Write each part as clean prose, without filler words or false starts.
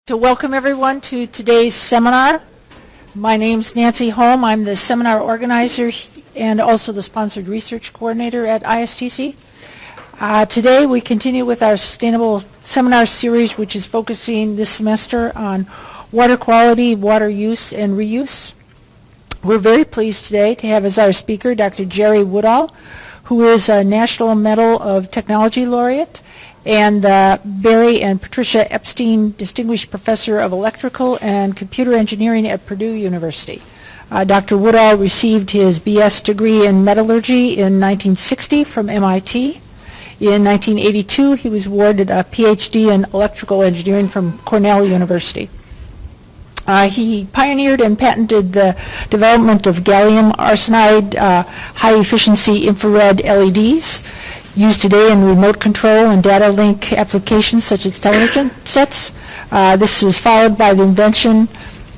To welcome everyone to today's seminar. My name's Nancy Holm. I'm the seminar organizer and also the sponsored research coordinator at ISTC. Today we continue with our sustainable seminar series, which is focusing this semester on water quality, water use, and reuse. We're very pleased today to have as our speaker Dr. Jerry Woodall, who is a National Medal of Technology laureate, and Barry and Patricia Epstein Distinguished Professor of Electrical and Computer Engineering at Purdue University. Dr. Woodall received his BS degree in metallurgy in 1960 from MIT. In 1982, he was awarded a PhD in electrical engineering from Cornell University. He pioneered and patented the development of gallium arsenide high-efficiency infrared LEDs used today in remote control and data link applications such as television sets. This was followed by the invention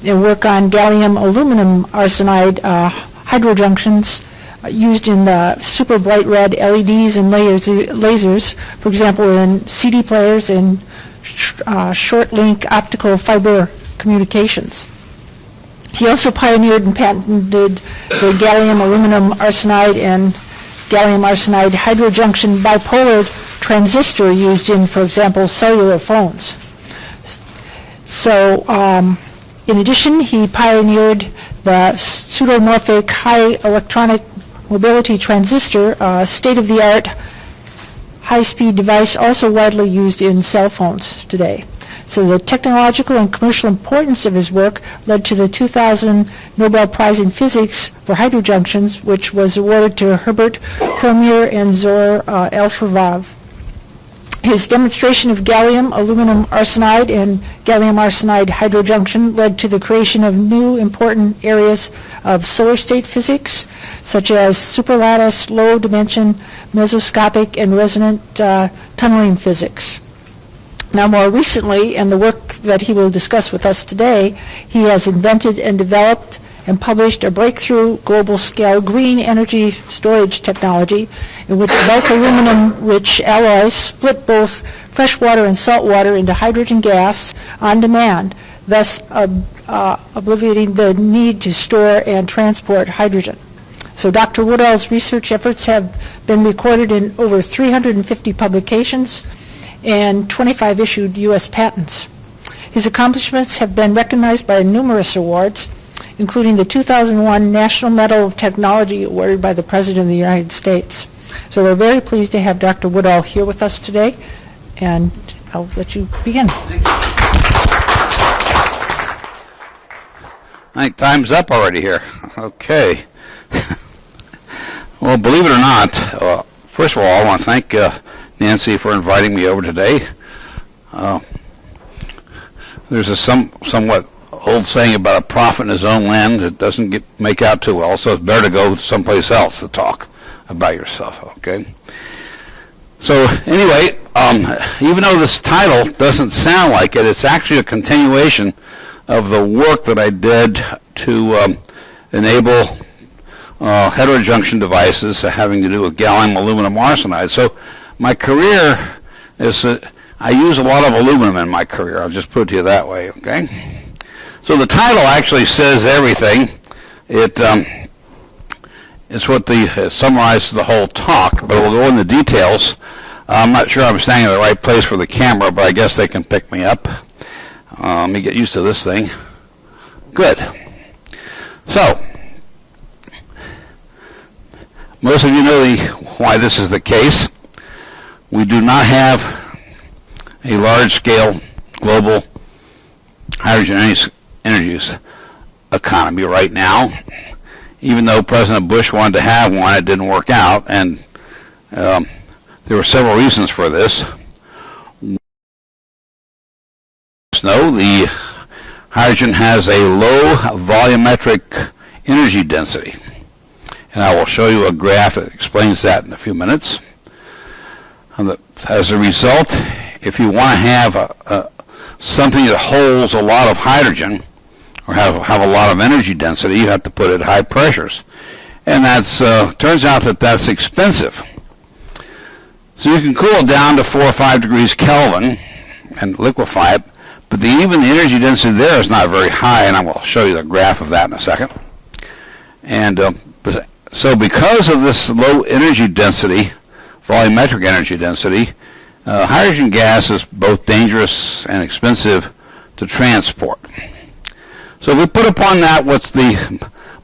and work on gallium aluminum arsenide hydrojunctions used in super bright red LEDs and lasers, for example, in CD players and short link optical fiber communications. He also pioneered and patented the gallium aluminum arsenide and gallium arsenide hydrojunction bipolar transistor used in, for example, cellular phones. So, in addition, he pioneered the pseudomorphic high electronic mobility transistor, state-of-the-art high-speed device also widely used in cell phones today. So the technological and commercial importance of his work led to the 2000 Nobel Prize in Physics for hydrojunctions, which was awarded to Herbert Cormier and Zor Alferov. His demonstration of gallium aluminum arsenide and gallium arsenide hydrojunction led to the creation of new important areas of solar state physics, such as superlattice, low dimension, mesoscopic, and resonant tunneling physics. Now, more recently, in the work that he will discuss with us today, he has invented and developed and published a breakthrough global-scale green energy storage technology in which bulk aluminum-rich alloys split both fresh water and salt water into hydrogen gas on demand, thus obviating the need to store and transport hydrogen. So Dr. Woodall's research efforts have been recorded in over 350 publications and 25 issued U.S. patents. His accomplishments have been recognized by numerous awards, including the 2001 National Medal of Technology awarded by the President of the United States. So we're very pleased to have Dr. Woodall here with us today, and I'll let you begin. Thank you. I think time's up already here. Okay. Well, believe it or not, first of all, I want to thank Nancy for inviting me over today. There's a somewhat old saying about a prophet in his own land. It doesn't make out too well, so it's better to go someplace else to talk about yourself, okay? So anyway, even though this title doesn't sound like it, it's actually a continuation of the work that I did to enable heterojunction devices having to do with gallium aluminum arsenide. So my career is, I use a lot of aluminum in my career. I'll just put it to you that way, okay? So the title actually says everything. It's what summarizes the whole talk, but we'll go into details. I'm not sure I'm standing in the right place for the camera, but I guess they can pick me up. Let me get used to this thing. Good. So, most of you know why this is the case. We do not have a large-scale global hydrogen energy economy right now. Even though President Bush wanted to have one, it didn't work out, and there were several reasons for this. No, the hydrogen has a low volumetric energy density, and I will show you a graph that explains that in a few minutes. As a result, if you want to have something that holds a lot of hydrogen or have a lot of energy density, you have to put it at high pressures. And that's turns out that that's expensive. So you can cool it down to 4 or 5 degrees Kelvin and liquefy it, But even the energy density there is not very high, and I will show you the graph of that in a second. And so because of this low energy density, volumetric energy density, hydrogen gas is both dangerous and expensive to transport. So we put upon that what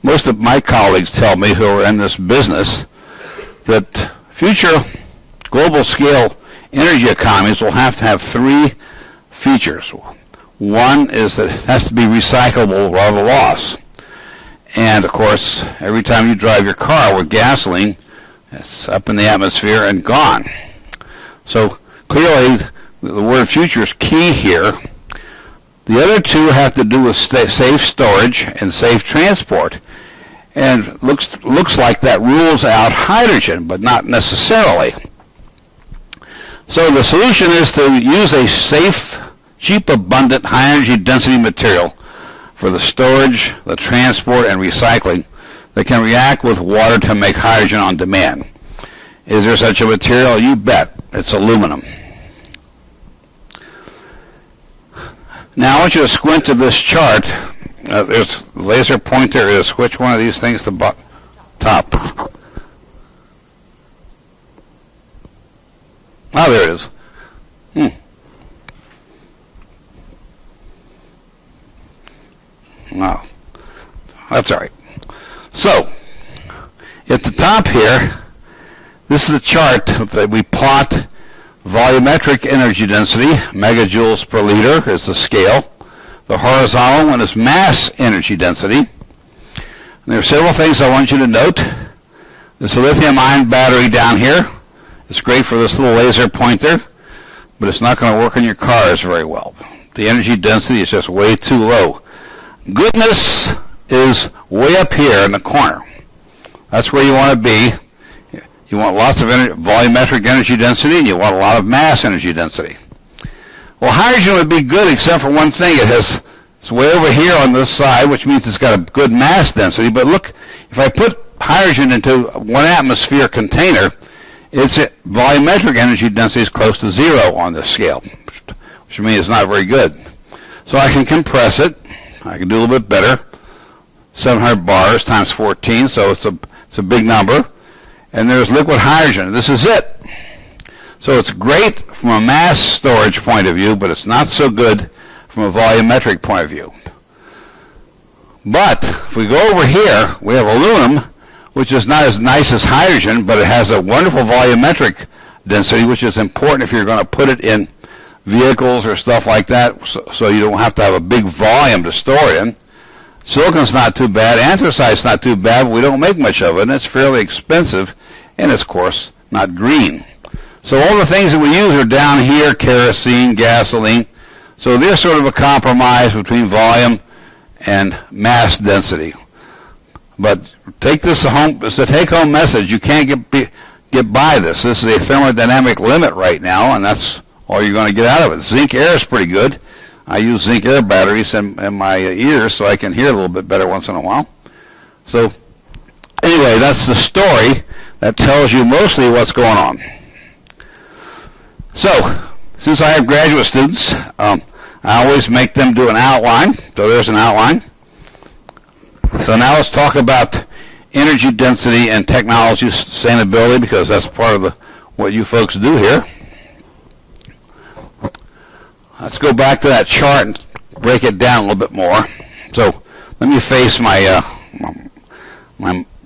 most of my colleagues tell me who are in this business, that future global scale energy economies will have to have three features. One is that it has to be recyclable without a loss. And of course, every time you drive your car with gasoline, it's up in the atmosphere and gone. So clearly, the word future is key here. The other two have to do with safe storage and safe transport. And looks like that rules out hydrogen, but not necessarily. So the solution is to use a safe, cheap, abundant, high energy density material for the storage, the transport, and recycling that can react with water to make hydrogen on demand. Is there such a material? You bet. It's aluminum. Now I want you to squint to this chart. There's laser pointer is which one of these things? The top. Oh, there it is. No, that's all right. So, at the top here, this is a chart that we plot volumetric energy density, megajoules per liter is the scale. The horizontal one is mass energy density. And there are several things I want you to note. There's a lithium-ion battery down here. It's great for this little laser pointer, but it's not going to work in your cars very well. The energy density is just way too low. Goodness is way up here in the corner. That's where you want to be. You want lots of volumetric energy density, and you want a lot of mass energy density. Well, hydrogen would be good except for one thing. It's way over here on this side, which means it's got a good mass density. But look, if I put hydrogen into 1 atmosphere container, its volumetric energy density is close to 0 on this scale, which means it's not very good. So I can compress it. I can do a little bit better. 700 bars times 14, so it's a big number. And there's liquid hydrogen. This is it. So it's great from a mass storage point of view, but it's not so good from a volumetric point of view. But if we go over here, we have aluminum, which is not as nice as hydrogen, but it has a wonderful volumetric density, which is important if you're going to put it in vehicles or stuff like that, so you don't have to have a big volume to store it in. Silicon's not too bad. Anthracite's not too bad, but we don't make much of it, and it's fairly expensive, and it's, of course, not green. So all the things that we use are down here, kerosene, gasoline. So they're sort of a compromise between volume and mass density. But take this home. It's a take-home message. You can't get by this. This is a thermodynamic limit right now, and that's all you're going to get out of it. Zinc air is pretty good. I use zinc air batteries in my ears so I can hear a little bit better once in a while. So anyway, that's the story that tells you mostly what's going on. So since I have graduate students, I always make them do an outline. So there's an outline. So now let's talk about energy density and technology sustainability, because that's part of what you folks do here. Let's go back to that chart and break it down a little bit more. So let me face my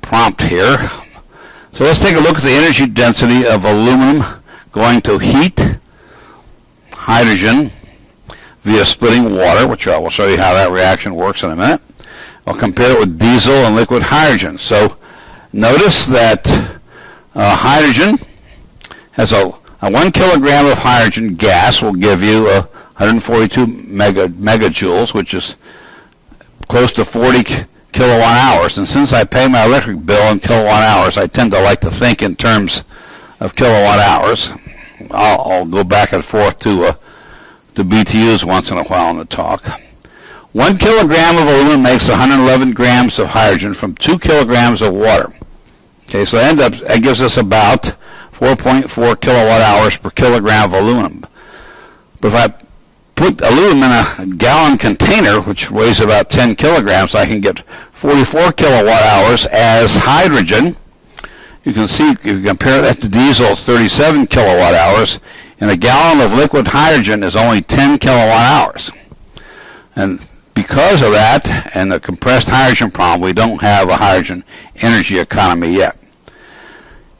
prompt here. So let's take a look at the energy density of aluminum going to heat hydrogen via splitting water, which I will show you how that reaction works in a minute. I'll compare it with diesel and liquid hydrogen. So notice that hydrogen has a 1 kilogram of hydrogen gas will give you 142 megajoules, which is close to 40 kilowatt hours. And since I pay my electric bill in kilowatt hours, I tend to like to think in terms of kilowatt hours. I'll go back and forth to BTUs once in a while in the talk. 1 kilogram of aluminum makes 111 grams of hydrogen from 2 kilograms of water. Okay, so that gives us about 4.4 kilowatt hours per kilogram of aluminum. But if I put aluminum in a gallon container, which weighs about 10 kilograms, I can get 44 kilowatt hours as hydrogen. You can see, if you compare that to diesel, it's 37 kilowatt hours, and a gallon of liquid hydrogen is only 10 kilowatt hours. And because of that and the compressed hydrogen problem, we don't have a hydrogen energy economy yet.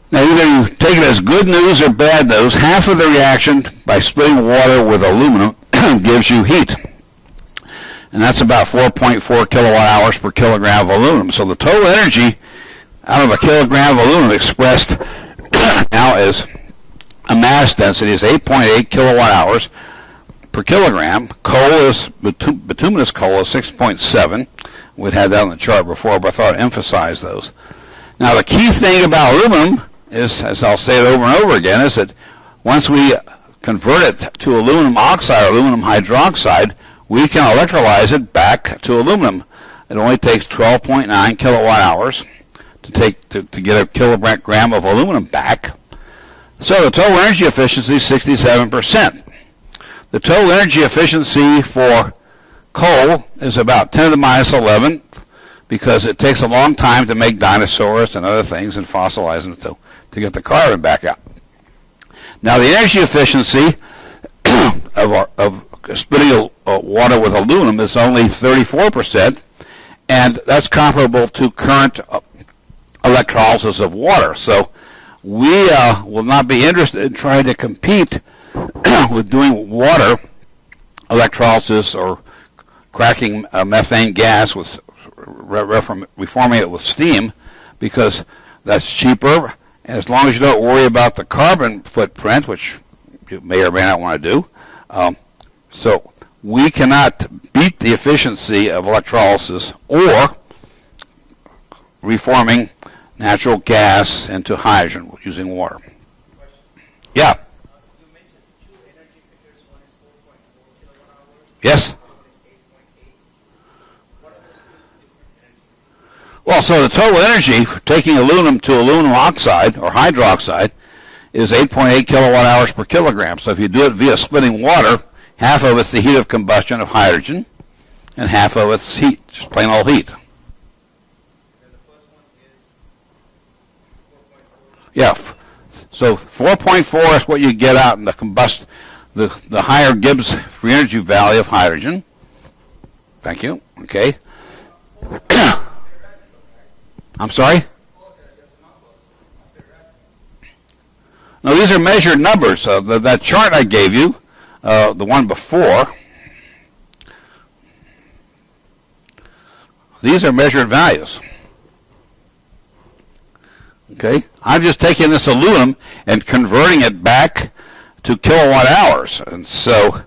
Now, either you take it as good news or bad news. Half of the reaction by splitting water with aluminum gives you heat. And that's about 4.4 kilowatt hours per kilogram of aluminum. So the total energy out of a kilogram of aluminum expressed now is a mass density is 8.8 kilowatt hours per kilogram. Coal is, bituminous coal is 6.7. We'd had that on the chart before, but I thought I'd emphasize those. Now, the key thing about aluminum is, as I'll say it over and over again, is that once we convert it to aluminum oxide or aluminum hydroxide, we can electrolyze it back to aluminum. It only takes 12.9 kilowatt hours to get a kilogram of aluminum back. So the total energy efficiency is 67%. The total energy efficiency for coal is about 10 to the minus 11 because it takes a long time to make dinosaurs and other things and fossilize them to get the carbon back out. Now, the energy efficiency of splitting water with aluminum is only 34%, and that's comparable to current electrolysis of water. So we will not be interested in trying to compete with doing water electrolysis or cracking methane gas with reforming it with steam, because that's cheaper. And as long as you don't worry about the carbon footprint, which you may or may not want to do, so we cannot beat the efficiency of electrolysis or reforming natural gas into hydrogen using water. Yeah. You mentioned two energy figures. One is 4.4 kilowatt hours. Yes. What are those two different energy? Well, so the total energy for taking aluminum to aluminum oxide or hydroxide is 8.8 kilowatt hours per kilogram. So if you do it via splitting water, half of it's the heat of combustion of hydrogen, and half of it's heat, just plain old heat. And the first one is 4.4. Yeah. So 4.4 is what you get out in the higher Gibbs free energy value of hydrogen. Thank you. Okay. I'm sorry? No, these are measured numbers. That chart I gave you, the one before, these are measured values. Okay? I'm just taking this aluminum and converting it back to kilowatt hours. And so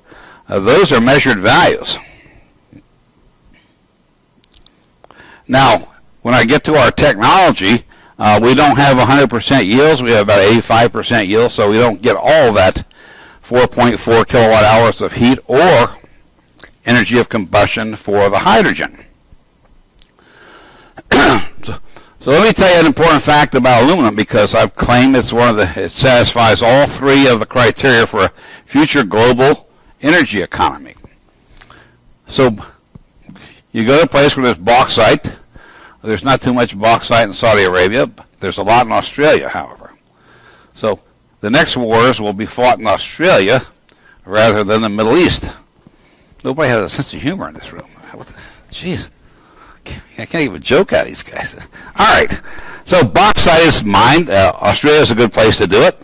those are measured values. Now, when I get to our technology, we don't have 100% yields. We have about 85% yield, so we don't get all that 4.4 kilowatt hours of heat or energy of combustion for the hydrogen. So let me tell you an important fact about aluminum, because I've claimed it satisfies all three of the criteria for a future global energy economy. So you go to a place where there's bauxite. There's not too much bauxite in Saudi Arabia. There's a lot in Australia, however. So the next wars will be fought in Australia rather than the Middle East. Nobody has a sense of humor in this room. Jeez. I can't even joke at these guys. All right. So bauxite is mined. Australia is a good place to do it.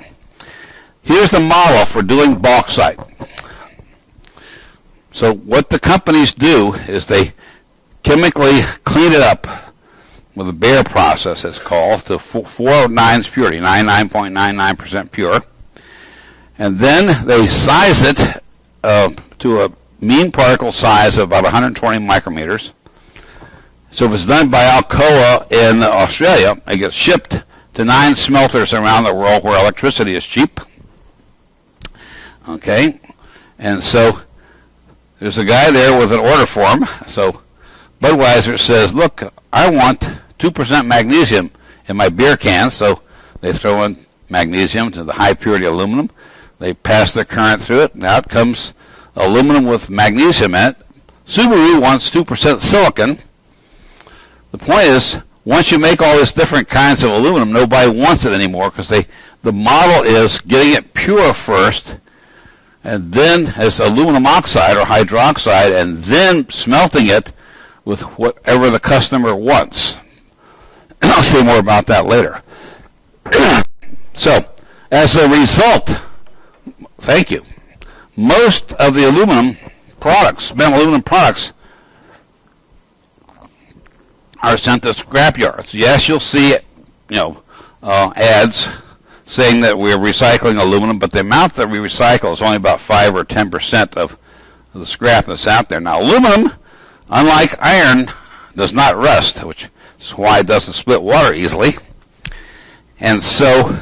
Here's the model for doing bauxite. So what the companies do is they chemically clean it up with a Bayer process, it's called, to 409's purity, 99.99% pure. And then they size it to a mean particle size of about 120 micrometers. So if it's done by Alcoa in Australia, it gets shipped to 9 smelters around the world where electricity is cheap. Okay? And so there's a guy there with an order form. So Budweiser says, look, I want 2% magnesium in my beer cans. So they throw in magnesium to the high purity aluminum. They pass the current through it, and out comes aluminum with magnesium in it. Subaru wants 2% silicon. The point is, once you make all these different kinds of aluminum, nobody wants it anymore because the model is getting it pure first, and then as aluminum oxide or hydroxide, and then smelting it with whatever the customer wants. I'll say more about that later. So, as a result, thank you, most of the aluminum products, spent aluminum products, are sent to scrap yards. Yes, you'll see, ads saying that we're recycling aluminum, but the amount that we recycle is only about 5 or 10% of the scrap that's out there. Now, aluminum, unlike iron, does not rust, which is why it doesn't split water easily. And so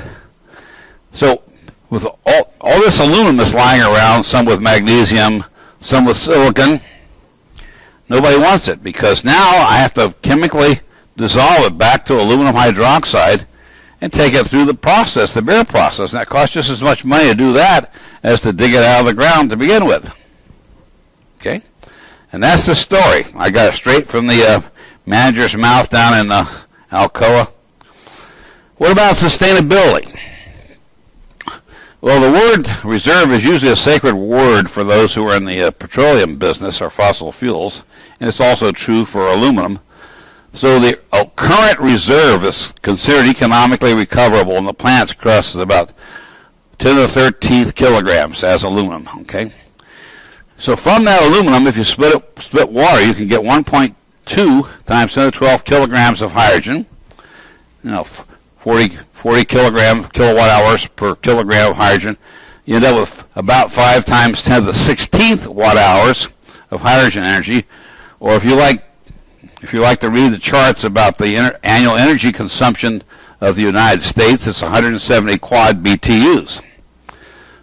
with all this aluminum that's lying around, some with magnesium, some with silicon, nobody wants it because now I have to chemically dissolve it back to aluminum hydroxide and take it through the process, the bare process. And that costs just as much money to do that as to dig it out of the ground to begin with. Okay? And that's the story. I got it straight from the manager's mouth down in Alcoa. What about sustainability? Well, the word reserve is usually a sacred word for those who are in the petroleum business or fossil fuels, and it's also true for aluminum. So the current reserve is considered economically recoverable, and the plant's crust is about 10 to the 13th kilograms as aluminum. Okay, so from that aluminum, if you split water, you can get 1.2 times 10 to the 12 kilograms of hydrogen. 40 kilowatt hours per kilogram of hydrogen. You end up with about 5 times 10 to the 16th watt hours of hydrogen energy. Or if you like to read the charts about the annual energy consumption of the United States, it's 170 quad BTUs.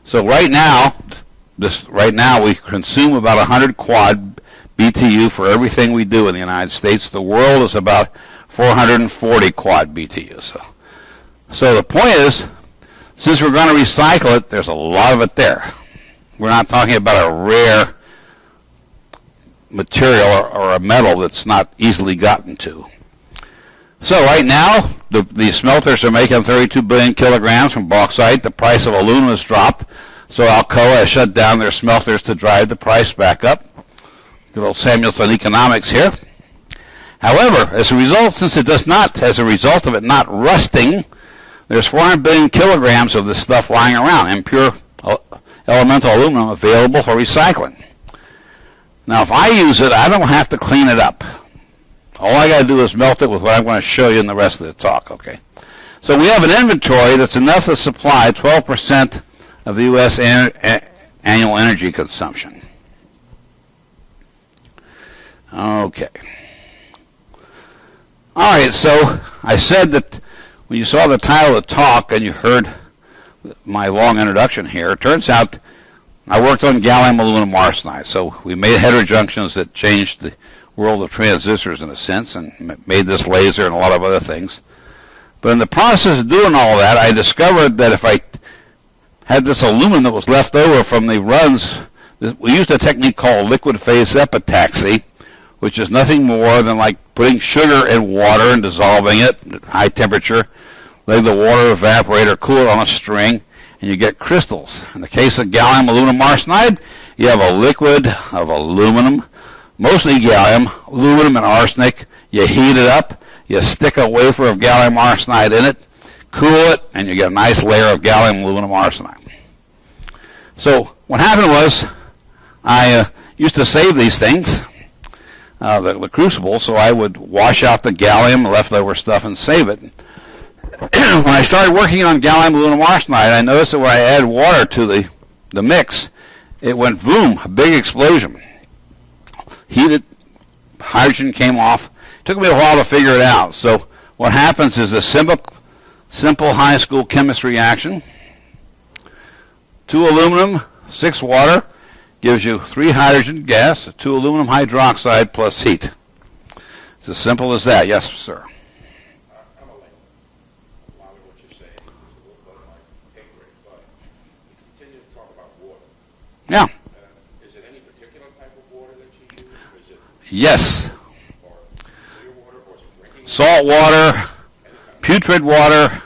So right now we consume about 100 quad BTU for everything we do in the United States. The world is about 440 quad BTUs. So the point is, since we're going to recycle it, there's a lot of it there. We're not talking about a rare material or a metal that's not easily gotten to. So right now, the smelters are making 32 billion kilograms from bauxite. The price of aluminum has dropped, so Alcoa has shut down their smelters to drive the price back up. Good old Samuelson economics here. However, as a result of it not rusting, there's 400 billion kilograms of this stuff lying around, impure elemental aluminum available for recycling. Now, if I use it, I don't have to clean it up. All I got to do is melt it with what I'm going to show you in the rest of the talk, okay? So we have an inventory that's enough to supply 12% of the U.S. annual energy consumption. Okay. All right, so I said that when you saw the title of the talk and you heard my long introduction here, it turns out I worked on gallium aluminum arsenide. So we made heterojunctions that changed the world of transistors in a sense and made this laser and a lot of other things. But in the process of doing all that, I discovered that if I had this aluminum that was left over from the runs, we used a technique called liquid phase epitaxy, which is nothing more than like putting sugar in water and dissolving it at high temperature, letting the water evaporate or cool it on a string, and you get crystals. In the case of gallium aluminum arsenide, you have a liquid of aluminum, mostly gallium, aluminum and arsenic. You heat it up, you stick a wafer of gallium arsenide in it, cool it, and you get a nice layer of gallium aluminum arsenide. So what happened was I used to save these things, the crucible, so I would wash out the gallium, leftover stuff, and save it. When I started working on gallium aluminum arsenide, I noticed that when I add water to the mix, it went boom, a big explosion. Heated, hydrogen came off. It took me a while to figure it out. So what happens is a simple high school chemistry reaction. 2 aluminum, 6 water, gives you 3 hydrogen gas, 2 aluminum hydroxide plus heat. It's as simple as that. Yes, sir. I'm a lot of what you're saying is a little bit of my pay grade, but you continue to talk about water. Yeah. Is it Yes. or clear water, or is it drinking? Salt water, putrid water,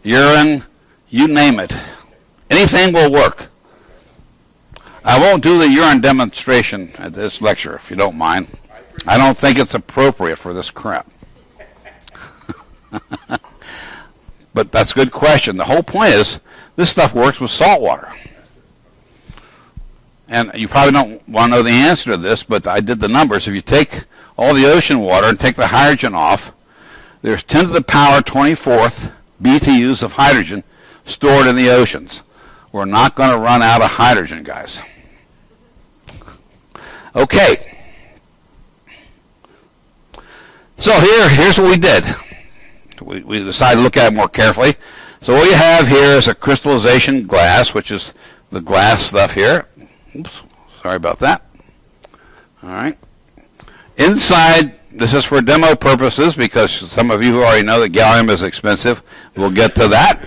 urine, you name it. Anything will work. I won't do the urine demonstration at this lecture, if you don't mind. I don't think it's appropriate for this crap. But that's a good question. The whole point is, this stuff works with salt water. And you probably don't want to know the answer to this, but I did the numbers. If you take all the ocean water and take the hydrogen off, there's 10 to the power 24th BTUs of hydrogen stored in the oceans. We're not going to run out of hydrogen, guys. Okay. So here's what we did. We decided to look at it more carefully. So what you have here is a crystallization glass, which is the glass stuff here. Oops, sorry about that. All right. Inside, this is for demo purposes because some of you already know that gallium is expensive. We'll get to that.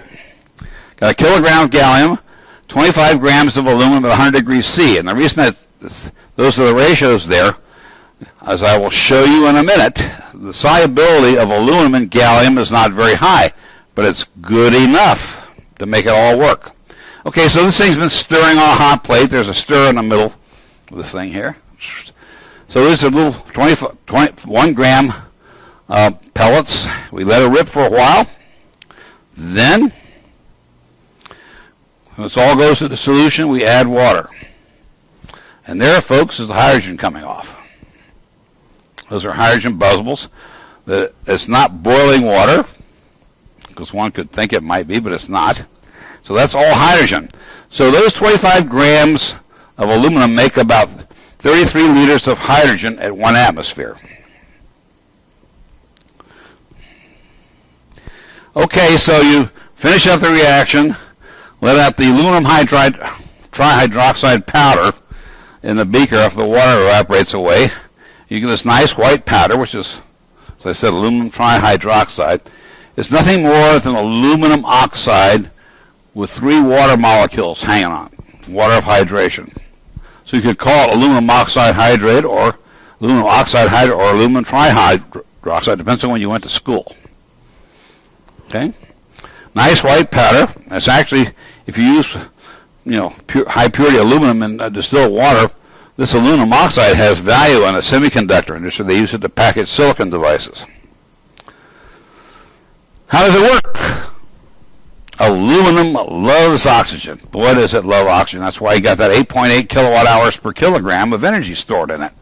Got a kilogram of gallium, 25 grams of aluminum at 100 degrees C. And the reason that those are the ratios there, as I will show you in a minute, the solubility of aluminum in gallium is not very high, but it's good enough to make it all work. Okay, so this thing's been stirring on a hot plate. There's a stir in the middle of this thing here. So these are little 21 gram pellets. We let it rip for a while. Then, when this all goes to the solution, we add water. And there, folks, is the hydrogen coming off. Those are hydrogen bubbles. It's not boiling water, because one could think it might be, but it's not. So that's all hydrogen. So those 25 grams of aluminum make about 33 liters of hydrogen at 1 atmosphere. Okay, so you finish up the reaction, let out the aluminum trihydroxide powder in the beaker after the water evaporates away. You get this nice white powder, which is, as I said, aluminum trihydroxide. It's nothing more than aluminum oxide with 3 water molecules hanging on, water of hydration. So you could call it aluminum oxide hydrate or aluminum oxide hydrate or aluminum trihydroxide, depends on when you went to school. Okay? Nice white powder. It's actually, if you use, high purity aluminum in distilled water, this aluminum oxide has value in a semiconductor industry. They use it to package silicon devices. How does it work? Aluminum loves oxygen. Boy, does it love oxygen. That's why you got that 8.8 kilowatt hours per kilogram of energy stored in it.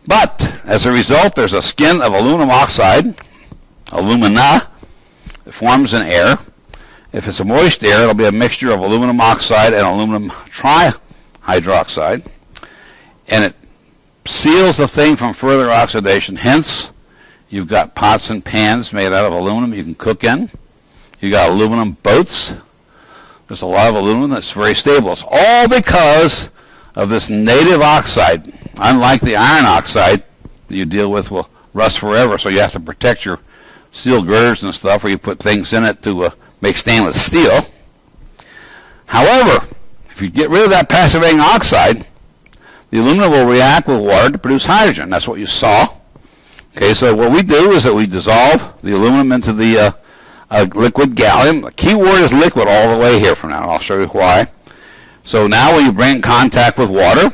But, as a result, there's a skin of aluminum oxide, alumina, that forms in air. If it's a moist air, it'll be a mixture of aluminum oxide and aluminum trihydroxide. And it seals the thing from further oxidation. Hence, you've got pots and pans made out of aluminum you can cook in. You got aluminum boats. There's a lot of aluminum that's very stable. It's all because of this native oxide. Unlike the iron oxide that you deal with will rust forever, so you have to protect your steel girders and stuff, or you put things in it to make stainless steel. However, if you get rid of that passivating oxide, the aluminum will react with water to produce hydrogen. That's what you saw. Okay, so what we do is that we dissolve the aluminum into the liquid gallium. The key word is liquid all the way here from now, and I'll show you why. So now when you bring in contact with water,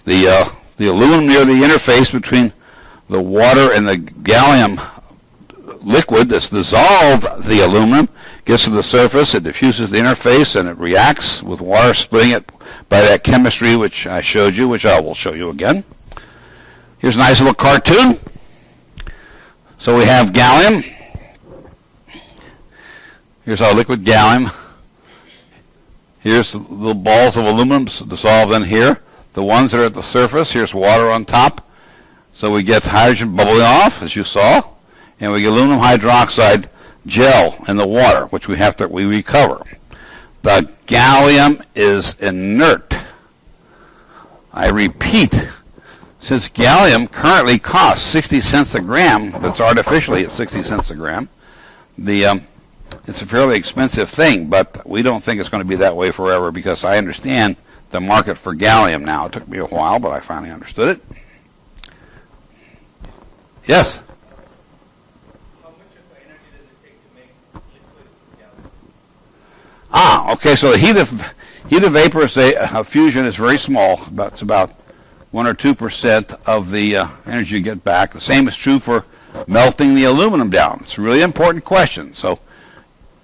the aluminum near the interface between the water and the gallium liquid that's dissolved the aluminum gets to the surface, it diffuses the interface, and it reacts with water, splitting it by that chemistry which I showed you, which I will show you again. Here's a nice little cartoon. So we have gallium. Here's our liquid gallium. Here's the little balls of aluminum dissolved in here. The ones that are at the surface, here's water on top. So we get hydrogen bubbling off, as you saw, and we get aluminum hydroxide gel in the water, which we recover. The gallium is inert. I repeat, since gallium currently costs 60 cents a gram, that's artificially at 60 cents a gram, it's a fairly expensive thing, but we don't think it's going to be that way forever because I understand the the market for gallium now. It took me a while, but I finally understood it. Yes? How much of the energy does it take to make liquid gallium? Okay, so the heat of vapor fusion is very small. It's about 1 or 2% of the energy you get back. The same is true for melting the aluminum down. It's a really important question. So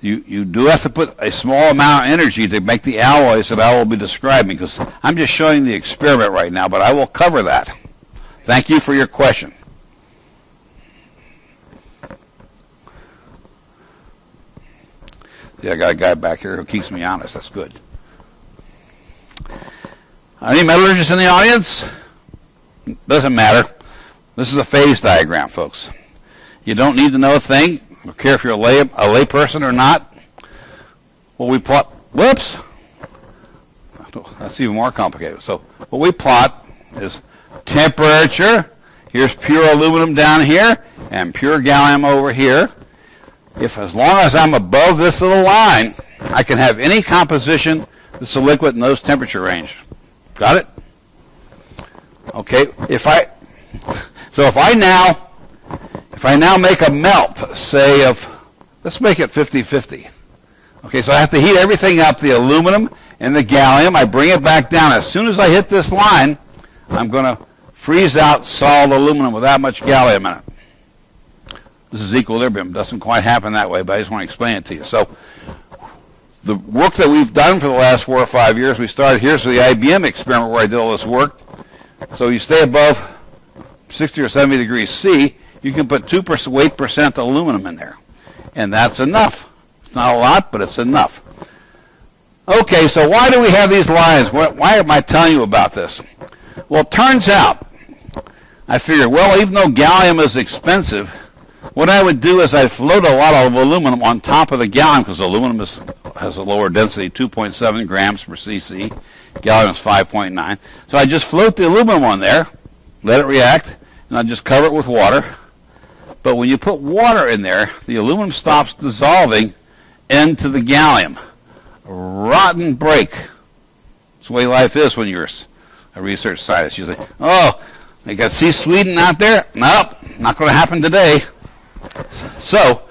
you do have to put a small amount of energy to make the alloys that I will be describing, because I'm just showing the experiment right now, but I will cover that. Thank you for your question. See, I got a guy back here who keeps me honest. That's good. Any metallurgists in the audience? Doesn't matter. This is a phase diagram, folks. You don't need to know a thing. I don't care if you're a lay person or not. What we plot, whoops, that's even more complicated. So what we plot is temperature. Here's pure aluminum down here and pure gallium over here. As long as I'm above this little line, I can have any composition that's a liquid in those temperature range. Got it? Okay. If I now make a melt, say of, let's make it 50-50. Okay, so I have to heat everything up, the aluminum and the gallium. I bring it back down. As soon as I hit this line, I'm going to freeze out solid aluminum with that much gallium in it. This is equilibrium. It doesn't quite happen that way, but I just want to explain it to you. So the work that we've done for the last 4 or 5 years, we started here's the IBM experiment where I did all this work. So you stay above 60 or 70 degrees C, you can put 2% weight percent aluminum in there. And that's enough. It's not a lot, but it's enough. Okay, so why do we have these lines? Why am I telling you about this? Well, it turns out, I figured, well, even though gallium is expensive, what I would do is I'd float a lot of aluminum on top of the gallium, because aluminum has a lower density, 2.7 grams per cc. Gallium is 5.9. So I just float the aluminum on there, let it react, and I just cover it with water. But when you put water in there, the aluminum stops dissolving into the gallium. Rotten break. That's the way life is when you're a research scientist. You say, oh, they got C Sweden out there? Nope, not going to happen today. So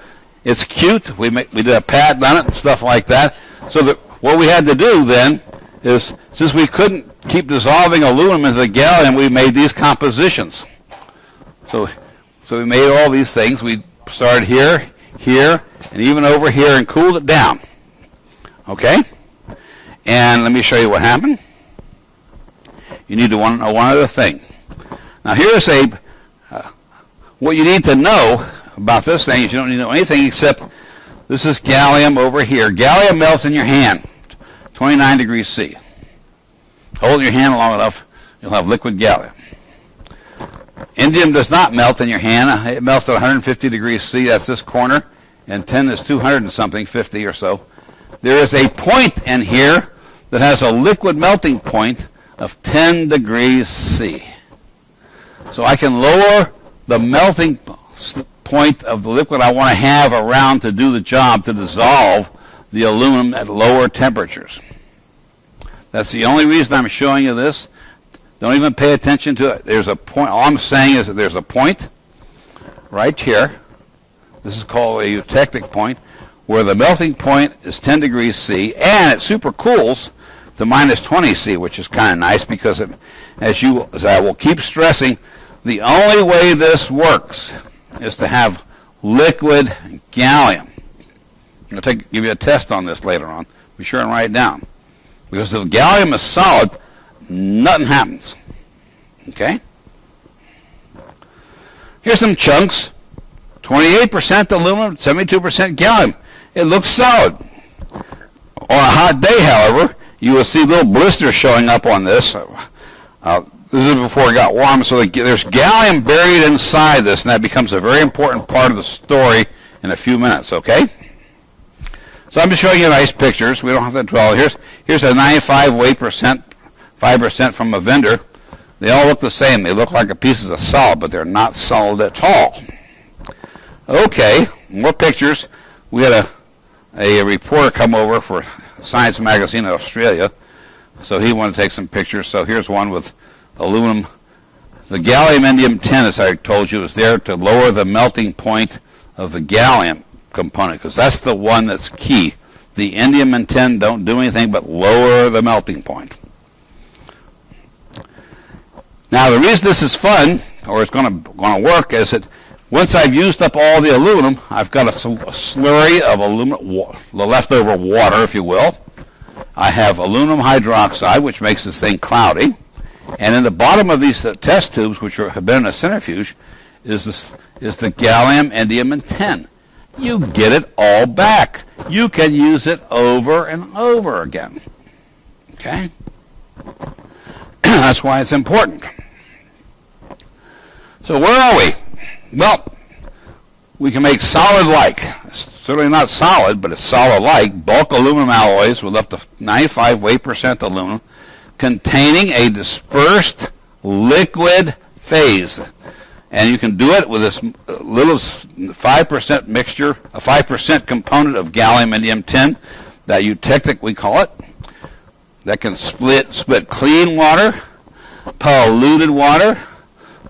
it's cute. We did a patent on it and stuff like that. So what we had to do then is, since we couldn't keep dissolving aluminum into the gallium, we made these compositions. So we made all these things. We started here, here, and even over here, and cooled it down. Okay? And let me show you what happened. You need to want to know one other thing. Now here's what you need to know about this thing is you don't need to know anything except this is gallium over here. Gallium melts in your hand, 29 degrees C. Hold your hand long enough, you'll have liquid gallium. Indium does not melt in your hand. It melts at 150 degrees C. That's this corner. And 10 is 200 and something, 50 or so. There is a point in here that has a liquid melting point of 10 degrees C. So I can lower the melting point of the liquid I want to have around to do the job to dissolve the aluminum at lower temperatures. That's the only reason I'm showing you this. Don't even pay attention to it. There's a point. All I'm saying is that there's a point right here. This is called a eutectic point, where the melting point is 10 degrees C, and it supercools to minus 20 C, which is kind of nice because, as I will keep stressing, the only way this works is to have liquid gallium. I'll give you a test on this later on. Be sure and write it down. Because if the gallium is solid, nothing happens. Okay? Here's some chunks. 28% aluminum, 72% gallium. It looks solid. On a hot day, however, you will see little blisters showing up on this. This is before it got warm, so there's gallium buried inside this, and that becomes a very important part of the story in a few minutes, okay? So I'm just showing you nice pictures. We don't have to dwell. Here's a 95 weight percent, 5% from a vendor. They all look the same. They look like pieces of solid, but they're not solid at all. Okay, more pictures. We had a reporter come over for Science Magazine in Australia, So he wanted to take some pictures. So here's one with aluminum. The gallium indium 10, as I told you, is there to lower the melting point of the gallium component, because that's the one that's key. The indium and tin don't do anything but lower the melting point. Now, the reason this is fun, or it's going to work, is that once I've used up all the aluminum, I've got a slurry of aluminum, the leftover water, if you will. I have aluminum hydroxide, which makes this thing cloudy. And in the bottom of these test tubes, which have been in a centrifuge, is the gallium, indium, and tin. You get it all back. You can use it over and over again. Okay? That's why it's important. So where are we? Well, we can make solid-like. Certainly not solid, but it's solid-like bulk aluminum alloys with up to 95 weight percent aluminum containing a dispersed liquid phase. And you can do it with this little 5% mixture, a 5% component of gallium, indium, tin, that eutectic we call it, that can split clean water, polluted water,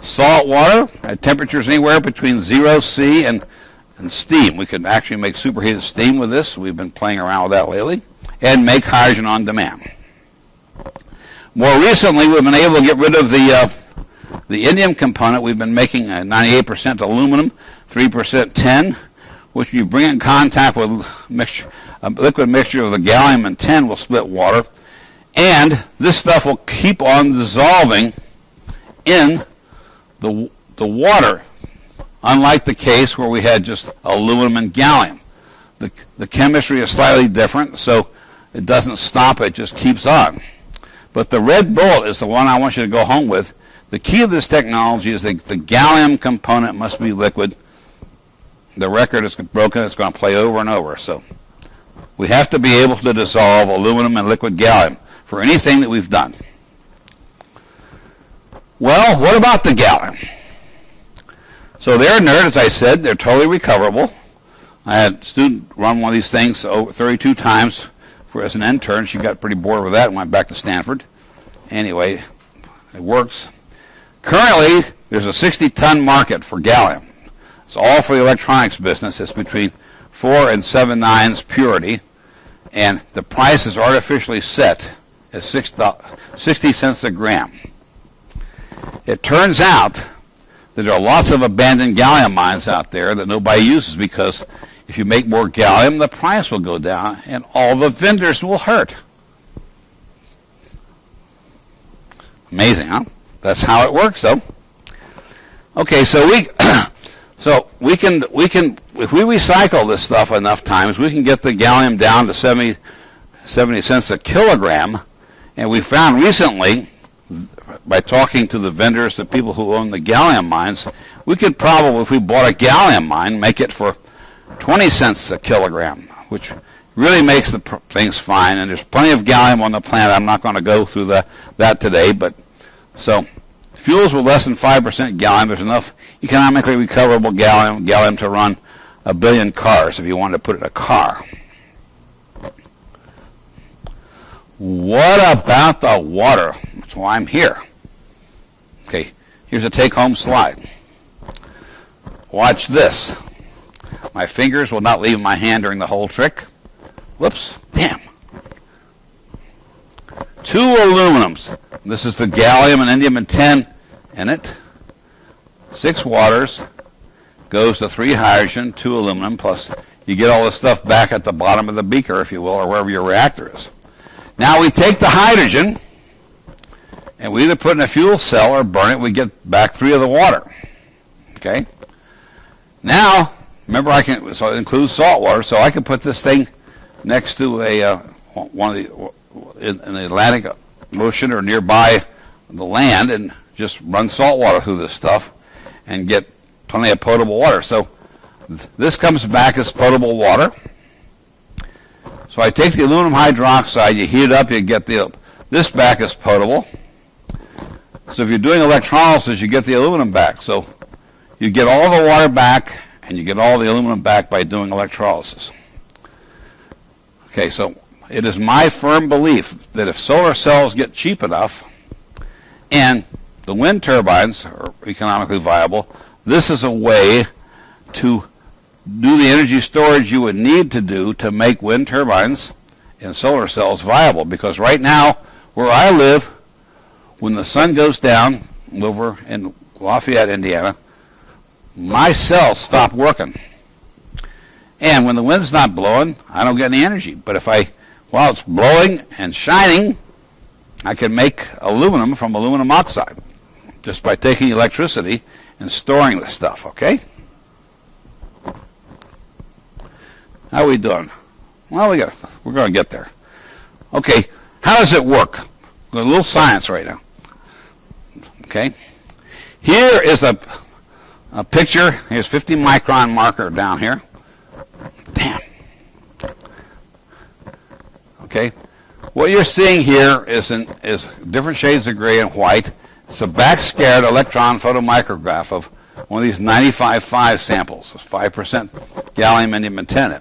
salt water at temperatures anywhere between 0 C and steam. We can actually make superheated steam with this. We've been playing around with that lately. And make hydrogen on demand. More recently, we've been able to get rid of the indium component. We've been making 98% aluminum, 3% tin, which you bring in contact with a liquid mixture of the gallium and tin will split water. And this stuff will keep on dissolving in the water, unlike the case where we had just aluminum and gallium. The chemistry is slightly different, so it doesn't stop, it just keeps on. But the red bullet is the one I want you to go home with. The key of this technology is that the gallium component must be liquid. The record is broken, it's going to play over and over. So we have to be able to dissolve aluminum and liquid gallium for anything that we've done. Well, what about the gallium? So they're inert, as I said. They're totally recoverable. I had a student run one of these things over 32 times as an intern. She got pretty bored with that and went back to Stanford. Anyway, it works. Currently, there's a 60-ton market for gallium. It's all for the electronics business. It's between 4 and 7 nines purity, and the price is artificially set at 60 cents a gram. It turns out that there are lots of abandoned gallium mines out there that nobody uses, because if you make more gallium, the price will go down and all the vendors will hurt. Amazing, huh? That's how it works, though. Okay, so we can if we recycle this stuff enough times, we can get the gallium down to 70 cents a kilogram. And we found recently, by talking to the vendors, the people who own the gallium mines, we could probably, if we bought a gallium mine, make it for 20 cents a kilogram, which really makes the things fine. And there's plenty of gallium on the planet. I'm not going to go through that today, but so fuels with less than 5% gallium, there's enough economically recoverable gallium to run 1 billion cars if you wanted to put it in a car. What about the water? That's why I'm here. Okay, here's a take-home slide. Watch this. My fingers will not leave my hand during the whole trick. Whoops, damn. 2 aluminums. This is the gallium and indium and tin in it. 6 waters goes to 3 hydrogen, 2 aluminum, plus you get all this stuff back at the bottom of the beaker, if you will, or wherever your reactor is. Now we take the hydrogen and we either put it in a fuel cell or burn it. We get back 3 of the water. Okay? Now, remember, so it includes salt water, so I can put this thing next to in the Atlantic Ocean or nearby the land and just run salt water through this stuff and get plenty of potable water. So this comes back as potable water. So I take the aluminum hydroxide, you heat it up, you get this back as potable. So if you're doing electrolysis, you get the aluminum back. So you get all the water back and you get all the aluminum back by doing electrolysis. Okay, so it is my firm belief that if solar cells get cheap enough and the wind turbines are economically viable, this is a way to do the energy storage you would need to do to make wind turbines and solar cells viable. Because right now, where I live, when the sun goes down over in Lafayette, Indiana, my cells stop working. And when the wind's not blowing, I don't get any energy. But while it's blowing and shining, I can make aluminum from aluminum oxide just by taking electricity and storing the stuff, okay? How are we doing? Well, we're going to get there. Okay, how does it work? A little science right now. Okay? Here is a picture. Here's 50 micron marker down here. Damn. Okay? What you're seeing here is different shades of gray and white. It's a backscared electron photomicrograph of one of these 95.5 samples. It's 5% gallium, indium, and tin.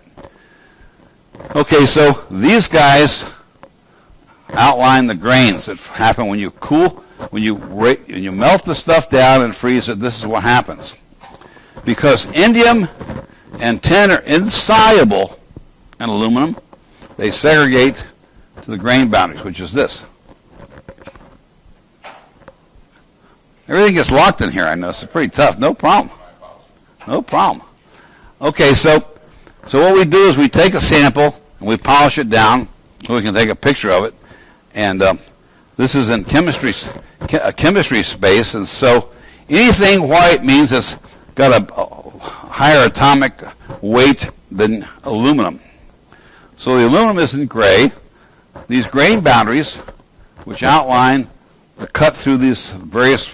Okay, so these guys outline the grains that happen when you cool, when you melt the stuff down and freeze it. This is what happens. Because indium and tin are insoluble in aluminum, they segregate to the grain boundaries, which is this. Everything gets locked in here, I know. It's pretty tough. No problem. No problem. Okay, so what we do is we take a sample and we polish it down so we can take a picture of it. And this is in chemistry space. And so anything white means it's got a higher atomic weight than aluminum. So the aluminum isn't gray. These grain boundaries, which outline the cut through these various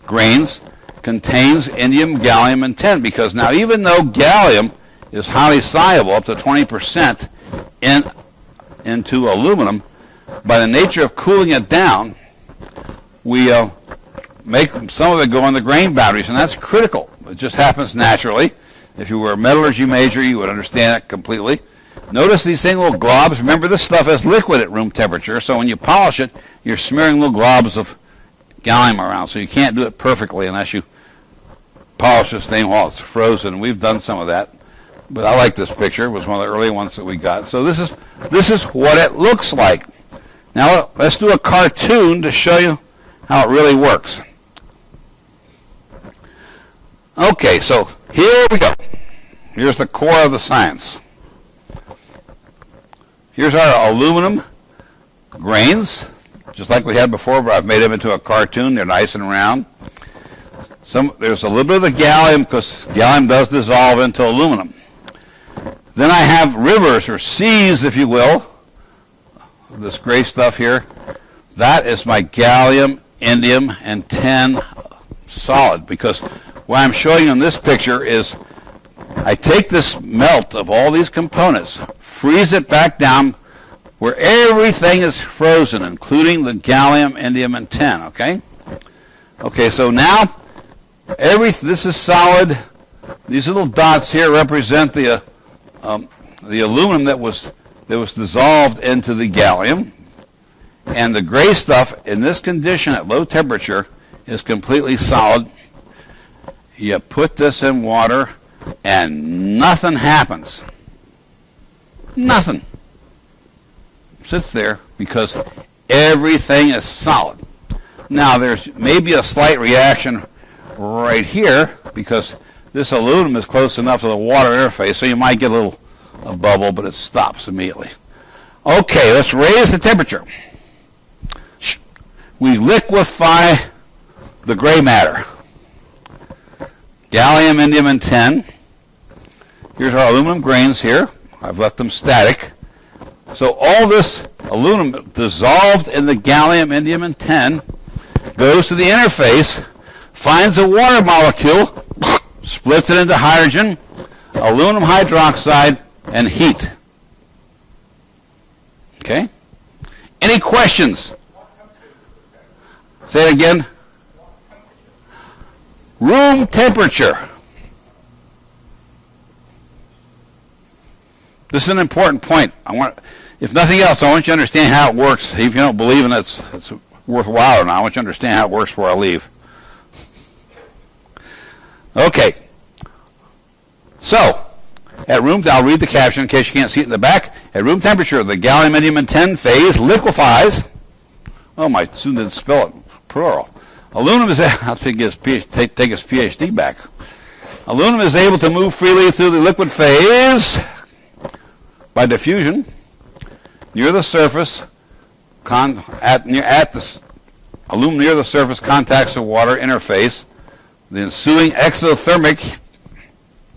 grains, contains indium, gallium, and tin. Because now, even though gallium is highly soluble, up to 20% into aluminum, by the nature of cooling it down, we make some of it go in the grain boundaries, and that's critical. It just happens naturally. If you were a metallurgy major, you would understand it completely. Notice these thing little globs. Remember, this stuff is liquid at room temperature, so when you polish it, you're smearing little globs of gallium around, so you can't do it perfectly unless you polish this thing while it's frozen. We've done some of that, but I like this picture. It was one of the early ones that we got. So this is what it looks like. Now let's do a cartoon to show you how it really works. Okay, so here we go. Here's the core of the science. Here's our aluminum grains, just like we had before, but I've made them into a cartoon. They're nice and round. There's a little bit of the gallium, because gallium does dissolve into aluminum. Then I have rivers, or seas, if you will, this gray stuff here. That is my gallium, indium, and tin solid, because what I'm showing you in this picture is I take this melt of all these components, freeze it back down where everything is frozen, including the gallium, indium, and tin, okay? Okay, so now this is solid. These little dots here represent the aluminum that was dissolved into the gallium, and the gray stuff in this condition at low temperature is completely solid. You put this in water and nothing happens. Nothing. Sits there because everything is solid. Now there's maybe a slight reaction right here because this aluminum is close enough to the water interface, so you might get a bubble, but it stops immediately. Okay, let's raise the temperature. We liquefy the gray matter. Gallium, indium, and tin. Here's our aluminum grains here. I've left them static. So all this aluminum dissolved in the gallium, indium, and tin goes to the interface, finds a water molecule, splits it into hydrogen, aluminum hydroxide, and heat. Okay? Any questions? Say it again. Room temperature. This is an important point. if nothing else, I want you to understand how it works. If you don't believe in it, it's worthwhile or not. I want you to understand how it works before I leave. Okay. So, I'll read the caption in case you can't see it in the back. At room temperature, the gallium indium 10 phase liquefies. Oh, my student didn't spell it plural. Aluminum is, I'll take his PhD back. Aluminum is able to move freely through the liquid phase by diffusion near the surface. Aluminum near the surface contacts the water interface. The ensuing exothermic,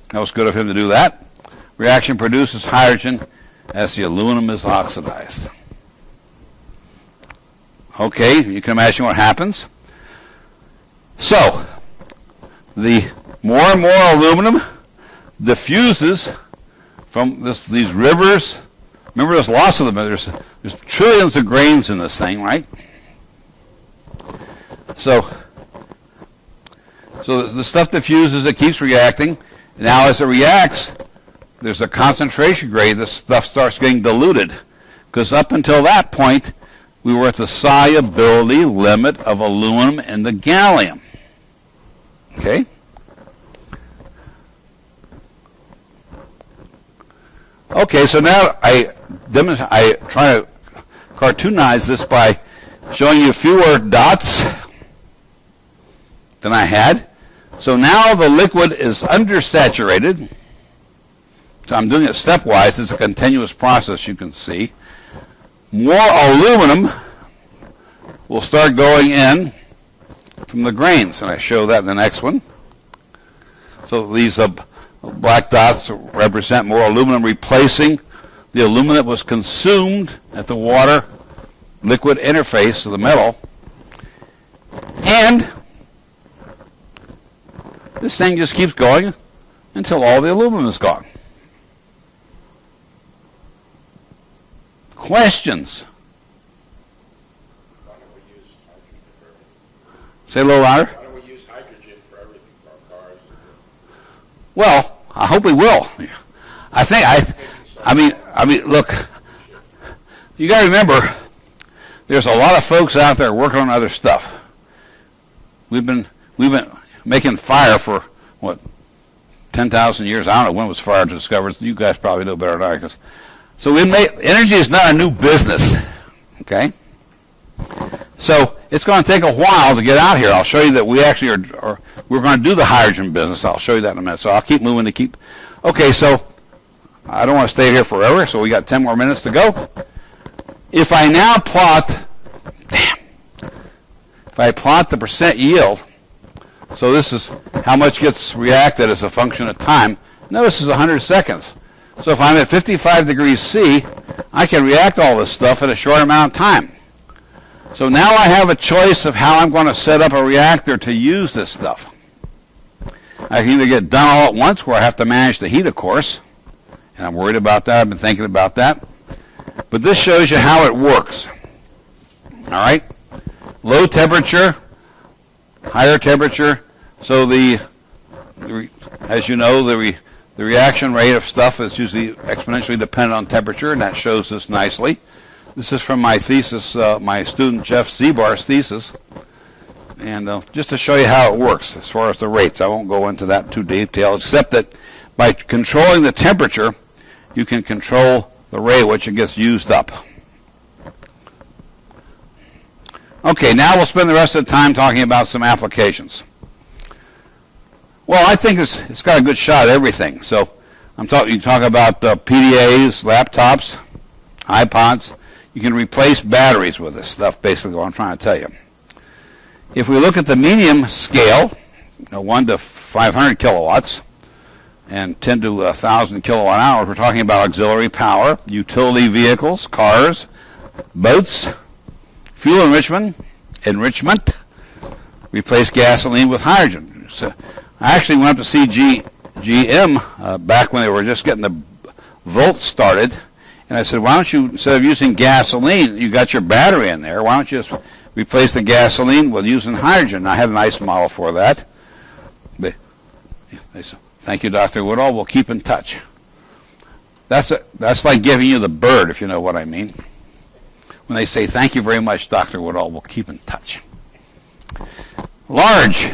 that was good of him to do that, reaction produces hydrogen as the aluminum is oxidized. Okay, you can imagine what happens. So, the more and more aluminum diffuses from these rivers. Remember, there's lots of them. There's trillions of grains in this thing, right? So the stuff diffuses, it keeps reacting. Now as it reacts, there's a concentration grade. This stuff starts getting diluted. Because up until that point, we were at the solubility limit of aluminum in the gallium. Okay? Okay, so now I try to cartoonize this by showing you fewer dots than I had. So now the liquid is undersaturated. So I'm doing it stepwise. It's a continuous process, you can see. More aluminum will start going in from the grains, and I show that in the next one. So these black dots represent more aluminum replacing the aluminum that was consumed at the water liquid interface of the metal. And this thing just keeps going until all the aluminum is gone. Questions? Why don't we use hydrogen for everything? Say a little louder. Why don't we use hydrogen for everything, for our cars? Well, I hope we will. I mean, look, you got to remember, there's a lot of folks out there working on other stuff. We've been making fire for, 10,000 years? I don't know when was fire discovered. You guys probably know better than I do. So energy is not a new business, okay? So it's going to take a while to get out here. I'll show you that we actually we're going to do the hydrogen business. I'll show you that in a minute. So I'll keep moving to keep. Okay, so I don't want to stay here forever, so we got 10 more minutes to go. If I now plot, if I plot the percent yield, so this is how much gets reacted as a function of time. Notice it's 100 seconds. So if I'm at 55 degrees C, I can react all this stuff in a short amount of time. So now I have a choice of how I'm going to set up a reactor to use this stuff. I can either get done all at once, where I have to manage the heat, of course, and I'm worried about that. I've been thinking about that. But this shows you how it works. All right? Low temperature, higher temperature. So as you know, the reaction rate of stuff is usually exponentially dependent on temperature, and that shows this nicely. This is from my thesis, my student Jeff Seabar's thesis. And just to show you how it works as far as the rates. I won't go into that too detail, except that by controlling the temperature, you can control the rate at which it gets used up. Okay, now we'll spend the rest of the time talking about some applications. Well, I think it's got a good shot at everything. So you talk about PDAs, laptops, iPods. You can replace batteries with this stuff, basically what I'm trying to tell you. If we look at the medium scale, 1 to 500 kilowatts and 10 to 1,000 kilowatt hours, we're talking about auxiliary power, utility vehicles, cars, boats, fuel enrichment, replace gasoline with hydrogen. So I actually went up to see GM back when they were just getting the Volt started, and I said, why don't you, instead of using gasoline, you got your battery in there, why don't you just replace the gasoline with using hydrogen? I have a nice model for that. They said, thank you, Dr. Woodall. We'll keep in touch. That's like giving you the bird, if you know what I mean. When they say, thank you very much, Dr. Woodall, we'll keep in touch. Large,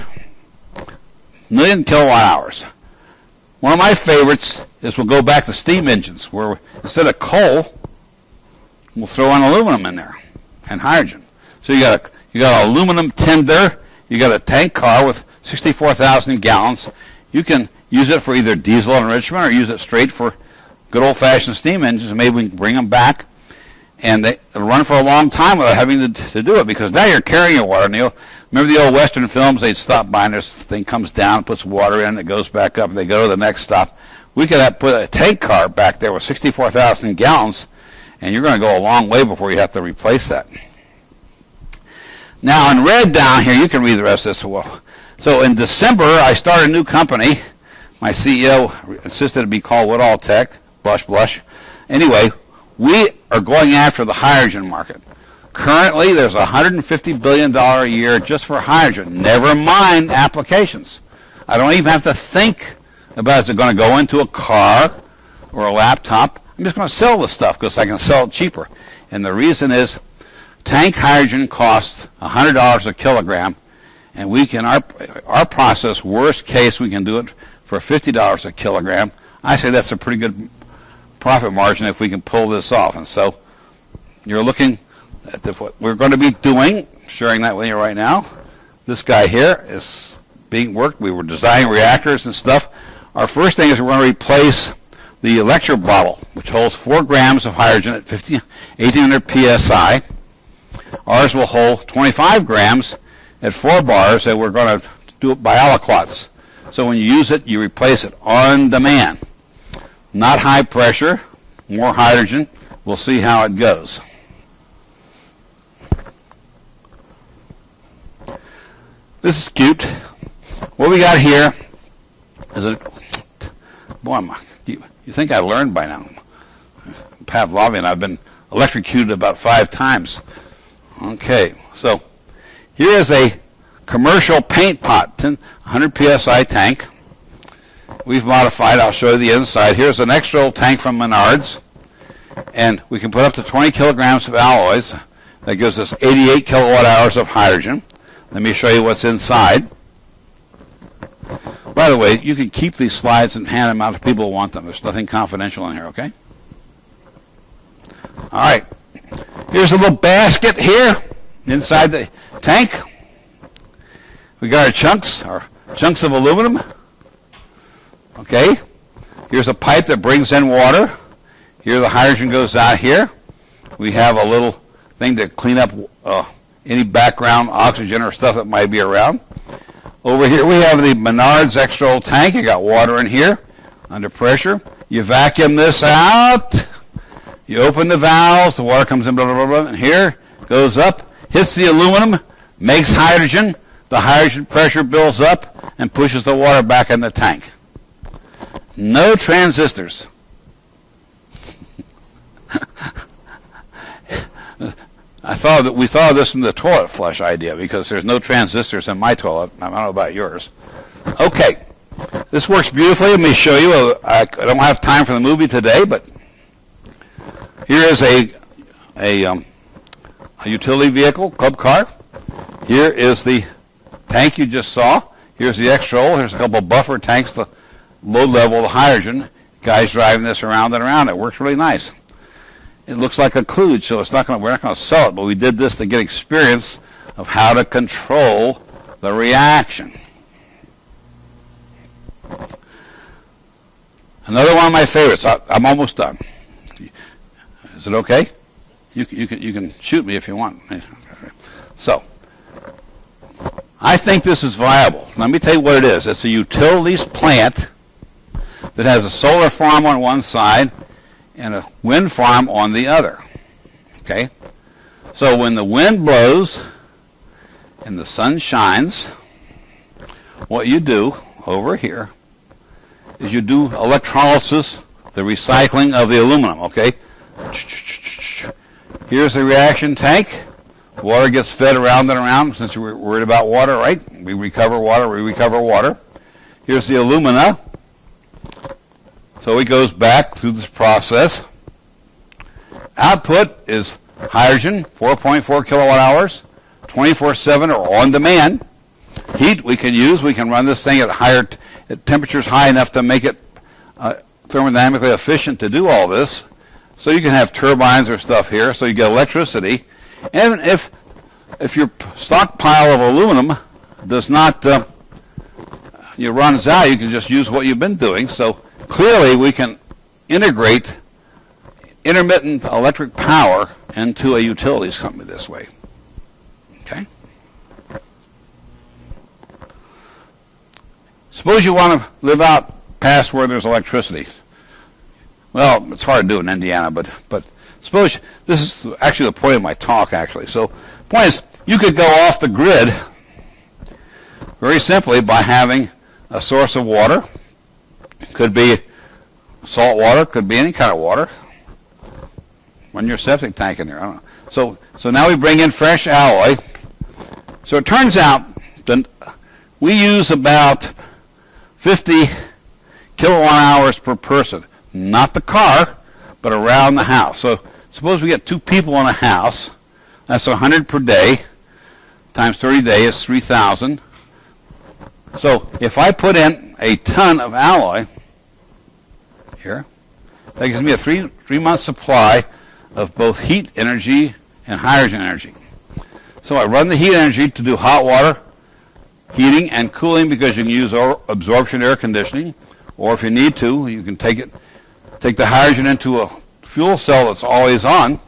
million kilowatt hours. One of my favorites is we'll go back to steam engines, where instead of coal, we'll throw in aluminum in there and hydrogen. So you got an aluminum tender, you got a tank car with 64,000 gallons. You can use it for either diesel enrichment or use it straight for good old-fashioned steam engines, and maybe we can bring them back, and they'll run for a long time without having to do it, because now you're carrying your water. And remember the old Western films? They'd stop by, and this thing comes down, puts water in, it goes back up, and they go to the next stop. We could put a tank car back there with 64,000 gallons, and you're going to go a long way before you have to replace that. Now, in red down here, you can read the rest of this. Well, so in December, I started a new company. My CEO insisted it be called Woodall Tech. Blush. Anyway, we are going after the hydrogen market. Currently, there's $150 billion a year just for hydrogen. Never mind applications. I don't even have to think about is it going to go into a car or a laptop. I'm just going to sell the stuff because I can sell it cheaper. And the reason is tank hydrogen costs $100 a kilogram, and we can, our process, worst case, we can do it for $50 a kilogram. I say that's a pretty good profit margin if we can pull this off. And so you're looking at what we're going to be doing, sharing that with you right now. This guy here is being worked. We were designing reactors and stuff. Our first thing is we're going to replace the electro bottle, which holds 4 grams of hydrogen at 1800 psi. Ours will hold 25 grams at 4 bars, and we're going to do it by aliquots. So when you use it, you replace it on demand. Not high pressure, more hydrogen. We'll see how it goes. This is cute. What we got here is a, boy, you think I learned by now. Pavlovian, I've been electrocuted about 5 times. Okay, so here is a commercial paint pot, 100 psi tank. We've modified, I'll show you the inside. Here's an extra old tank from Menards, and we can put up to 20 kilograms of alloys. That gives us 88 kilowatt hours of hydrogen. Let me show you what's inside. By the way, you can keep these slides and hand them out to people who want them. There's nothing confidential in here, okay? All right. Here's a little basket here inside the tank. We got our chunks of aluminum. Okay. Here's a pipe that brings in water. Here the hydrogen goes out here. We have a little thing to clean up any background oxygen or stuff that might be around. Over here we have the Menards extra old tank. You got water in here under pressure. You vacuum this out. You open the valves. The water comes in, blah, blah, blah, blah, and here goes up, hits the aluminum, makes hydrogen. The hydrogen pressure builds up and pushes the water back in the tank. No transistors. We thought of this from the toilet flush idea because there's no transistors in my toilet. I don't know about yours. Okay, this works beautifully. Let me show you. I don't have time for the movie today, but here is a utility vehicle, club car. Here is the tank you just saw. Here's the extra. Here's a couple of buffer tanks, the low level of the hydrogen. Guys driving this around and around. It works really nice. It looks like a kludge, so we're not going to sell it, but we did this to get experience of how to control the reaction. Another one of my favorites. I'm almost done. Is it okay? You can shoot me if you want. So, I think this is viable. Let me tell you what it is. It's a utilities plant that has a solar farm on one side and a wind farm on the other. Okay? So when the wind blows and the sun shines, what you do over here is you do electrolysis, the recycling of the aluminum. Okay? Here's the reaction tank. Water gets fed around and around since we're worried about water, right? We recover water. Here's the alumina. So it goes back through this process. Output is hydrogen, 4.4 kilowatt hours, 24/7 or on demand. Heat we can use. We can run this thing at higher at temperatures high enough to make it thermodynamically efficient to do all this. So you can have turbines or stuff here, so you get electricity. And if your stockpile of aluminum does not runs out, you can just use what you've been doing. So clearly we can integrate intermittent electric power into a utilities company this way. Okay? Suppose you want to live out past where there's electricity. Well, it's hard to do in Indiana, but suppose this is actually the point of my talk, actually. So the point is, you could go off the grid very simply by having a source of water. Could be salt water, could be any kind of water. Run your septic tank in there. I don't know. So now we bring in fresh alloy. So it turns out that we use about 50 kilowatt hours per person. Not the car, but around the house. So suppose we get 2 people in a house. That's 100 per day. Times 30 days is 3,000. So if I put in a ton of alloy here, that gives me a three-month supply of both heat energy and hydrogen energy. So I run the heat energy to do hot water, heating, and cooling, because you can use absorption air conditioning. Or if you need to, you can take the hydrogen into a fuel cell that's always on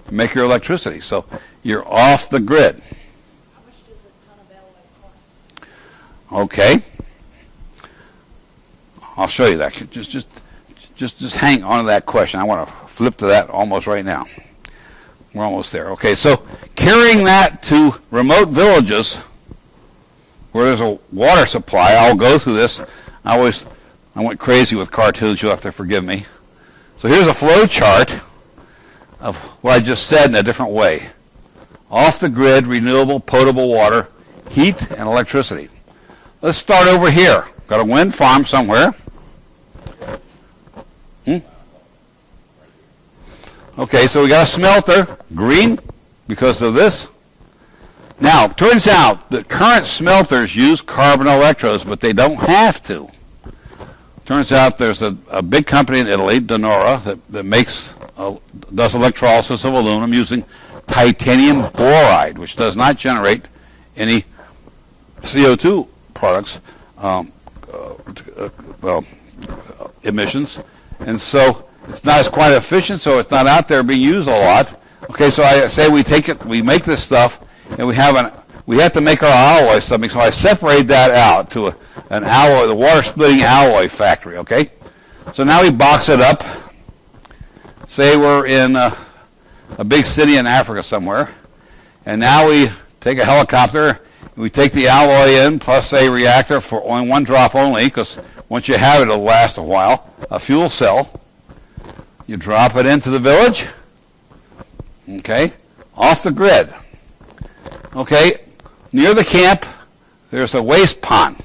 to make your electricity. So you're off the grid. How much does a ton of alloy cost? Okay. I'll show you that. Just hang on to that question. I want to flip to that almost right now. We're almost there. Okay, so carrying that to remote villages where there's a water supply, I'll go through this. I went crazy with cartoons. You'll have to forgive me. So here's a flow chart of what I just said in a different way. Off the grid, renewable, potable water, heat, and electricity. Let's start over here. Got a wind farm somewhere. Okay, so we got a smelter, green, because of this. Now, it turns out that current smelters use carbon electrodes, but they don't have to. Turns out there's a big company in Italy, Donora, that does electrolysis of aluminum using titanium boride, which does not generate any CO2 products, emissions. And so it's not as quite efficient, so it's not out there being used a lot. Okay, so I say we make this stuff, and we have to make our alloy something. So I separate that out to an alloy, the water splitting alloy factory. Okay, so now we box it up. Say we're in a big city in Africa somewhere, and now we take a helicopter. We take the alloy in plus a reactor for only 1 drop only, because once you have it, it'll last a while. A fuel cell. You drop it into the village. Okay, off the grid. Okay, near the camp, there's a waste pond,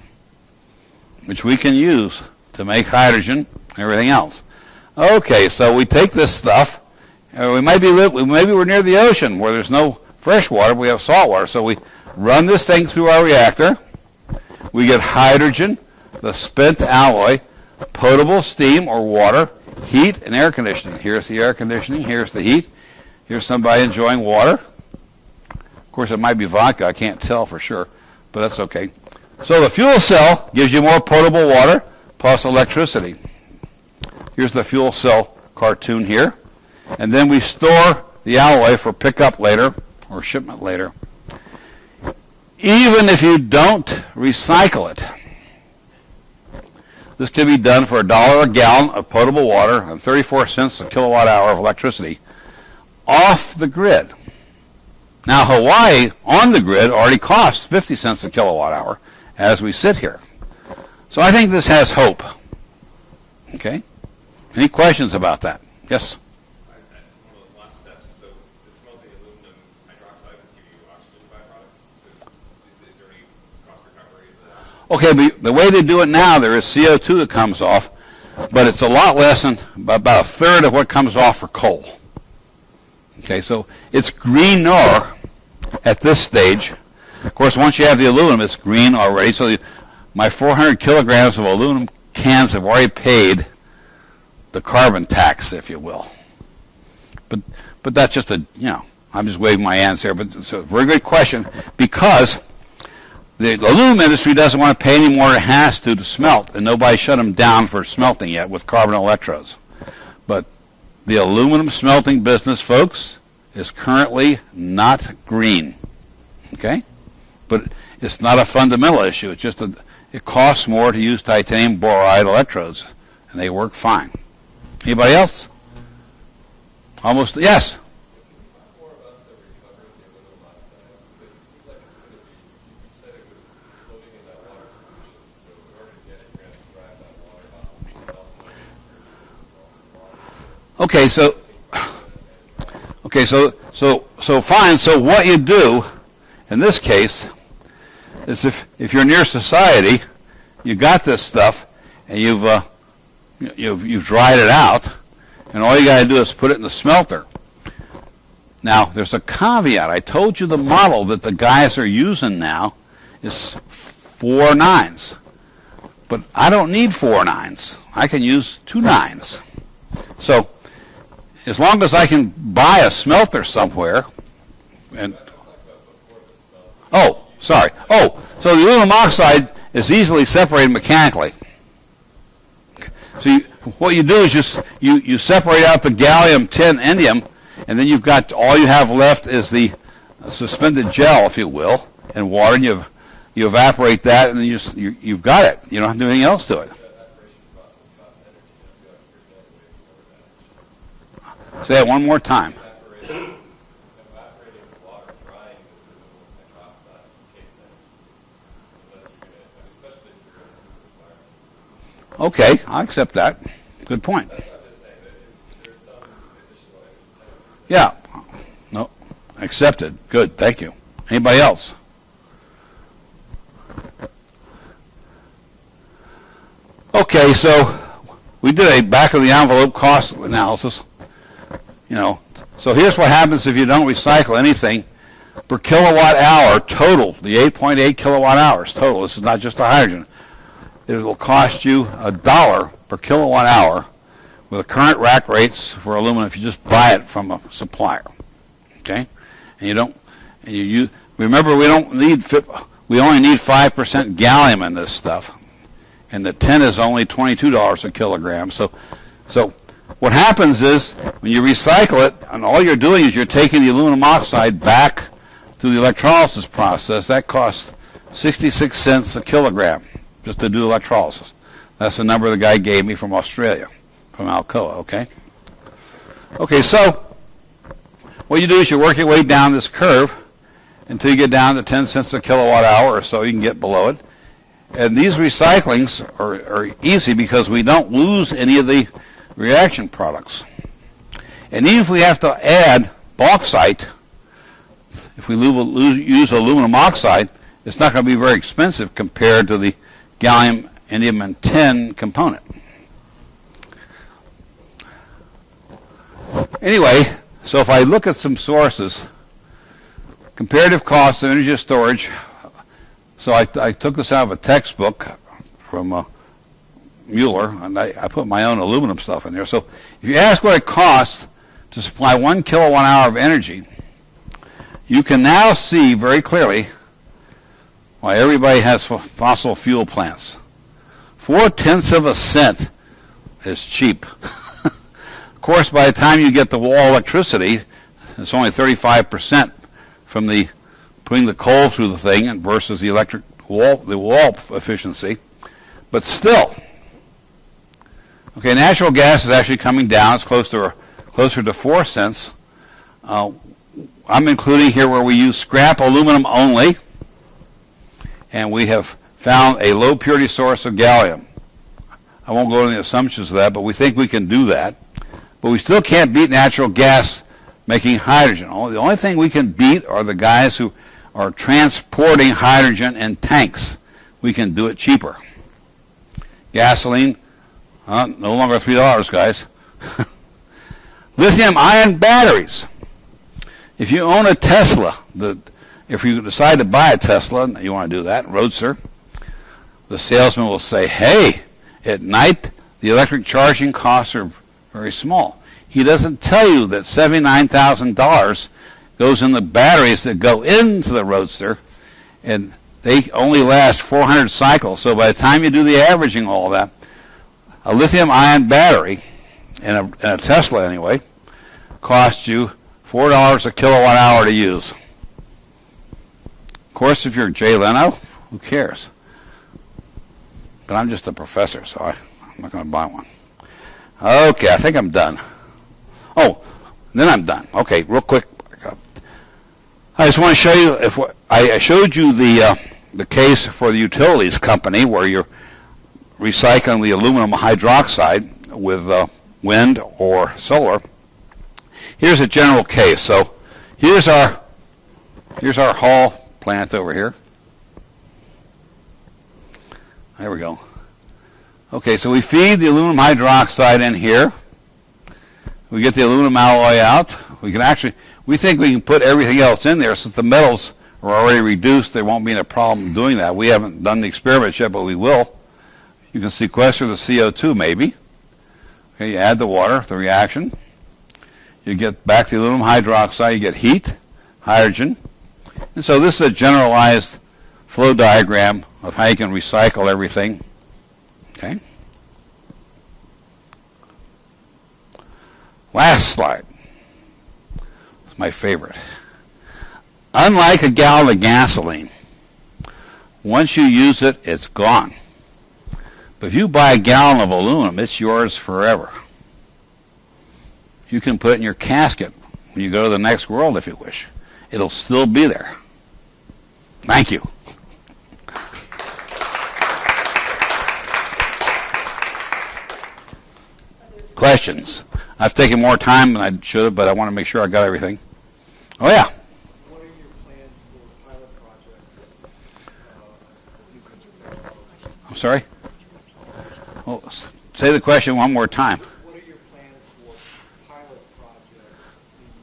which we can use to make hydrogen and everything else. Okay, so we take this stuff, and maybe we're near the ocean where there's no fresh water, but we have salt water. So we run this thing through our reactor. We get hydrogen, the spent alloy, potable steam or water, heat, and air conditioning. Here's the air conditioning. Here's the heat. Here's somebody enjoying water. Of course, it might be vodka. I can't tell for sure, but that's okay. So the fuel cell gives you more potable water plus electricity. Here's the fuel cell cartoon here. And then we store the alloy for pickup later or shipment later. Even if you don't recycle it, this can be done for $1 a gallon of potable water and 34 cents a kilowatt hour of electricity off the grid. Now, Hawaii on the grid already costs 50 cents a kilowatt hour as we sit here. So I think this has hope. Okay? Any questions about that? Yes? One of those last steps, so the smelting aluminum hydroxide would give you oxygen byproducts. So is there any cost recovery of that? Okay, but the way they do it now, there is CO2 that comes off. but it's a lot less than about a third of what comes off for coal. Okay, so it's greener at this stage. Of course, once you have the aluminum, it's green already. So my 400 kilograms of aluminum cans have already paid the carbon tax, if you will. But that's just I'm just waving my hands here. But it's a very good question, because the aluminum industry doesn't want to pay any more than it has to smelt, and nobody shut them down for smelting yet with carbon electrodes. But the aluminum smelting business, folks, is currently not green. Okay? But it's not a fundamental issue. It's just it costs more to use titanium boride electrodes, and they work fine. Anybody else? Almost, yes? Okay, so fine. So what you do in this case is, if you're near society, you got this stuff, and you've dried it out, and all you got to do is put it in the smelter. Now, there's a caveat. I told you the model that the guys are using now is 4 nines, but I don't need 4 nines. I can use 2 nines. So as long as I can buy a smelter somewhere, and so the aluminum oxide is easily separated mechanically. So what you do is you separate out the gallium, tin, indium, and then all you have left is the suspended gel, if you will, and water, and you evaporate that, and then you've got it. You don't have to do anything else to it. Say that one more time. Okay, I accept that. Good point. Yeah. No. Accepted. Good. Thank you. Anybody else? Okay, so we did a back-of-the-envelope cost analysis. So here's what happens if you don't recycle anything. Per kilowatt hour total, the 8.8 kilowatt hours total, this is not just the hydrogen, it will cost you $1 per kilowatt hour with the current rack rates for aluminum if you just buy it from a supplier. Okay? Remember, we only need 5% gallium in this stuff, and the tin is only $22 a kilogram. So what happens is, when you recycle it, and all you're doing is you're taking the aluminum oxide back to the electrolysis process. That costs 66 cents a kilogram just to do electrolysis. That's the number the guy gave me from Australia, from Alcoa, okay? Okay, so what you do is you work your way down this curve until you get down to 10 cents a kilowatt hour or so. You can get below it. And these recyclings are easy because we don't lose any of the reaction products. And even if we have to add bauxite, if we use aluminum oxide, it's not going to be very expensive compared to the gallium, indium, and tin component. Anyway, so if I look at some sources, comparative costs of energy storage, so I took this out of a textbook from Mueller, and I put my own aluminum stuff in there. So if you ask what it costs to supply 1 kilowatt hour of energy, you can now see very clearly why everybody has fossil fuel plants. 0.4 cents is cheap. Of course, by the time you get the wall electricity, it's only 35% from putting the coal through the thing and versus the wall efficiency. But still, okay, natural gas is actually coming down. It's closer to 4 cents. I'm including here where we use scrap aluminum only, and we have found a low purity source of gallium. I won't go into the assumptions of that, but we think we can do that. But we still can't beat natural gas making hydrogen. The only thing we can beat are the guys who are transporting hydrogen in tanks. We can do it cheaper. Gasoline, No longer $3, guys. Lithium-ion batteries. If you own a Tesla, if you decide to buy a Tesla, and you want to do that, Roadster, the salesman will say, hey, at night the electric charging costs are very small. He doesn't tell you that $79,000 goes in the batteries that go into the Roadster, and they only last 400 cycles. So by the time you do the averaging all that, a lithium-ion battery, in a Tesla anyway, costs you $4 a kilowatt hour to use. Of course, if you're Jay Leno, who cares? But I'm just a professor, so I'm not going to buy one. Okay, I think I'm done. Oh, then I'm done. Okay, real quick. I just want to show you, I showed you the case for the utilities company where you're recycling the aluminum hydroxide with wind or solar. Here's a general case. So here's our Hall plant over here. There we go. Okay, so we feed the aluminum hydroxide in here. We get the aluminum alloy out. We think we can put everything else in there since the metals are already reduced. There won't be any problem doing that. We haven't done the experiments yet, but we will. You can sequester the CO2 maybe. Okay, you add the water, the reaction. You get back the aluminum hydroxide. You get heat, hydrogen. And so this is a generalized flow diagram of how you can recycle everything. Okay. Last slide. It's my favorite. Unlike a gallon of gasoline, once you use it, it's gone. But if you buy a gallon of aluminum, it's yours forever. You can put it in your casket when you go to the next world if you wish. It'll still be there. Thank you. Questions? I've taken more time than I should have, but I want to make sure I got everything. Oh, yeah. What are your plans for pilot projects? I'm sorry? Well, say the question one more time. What are your plans for pilot projects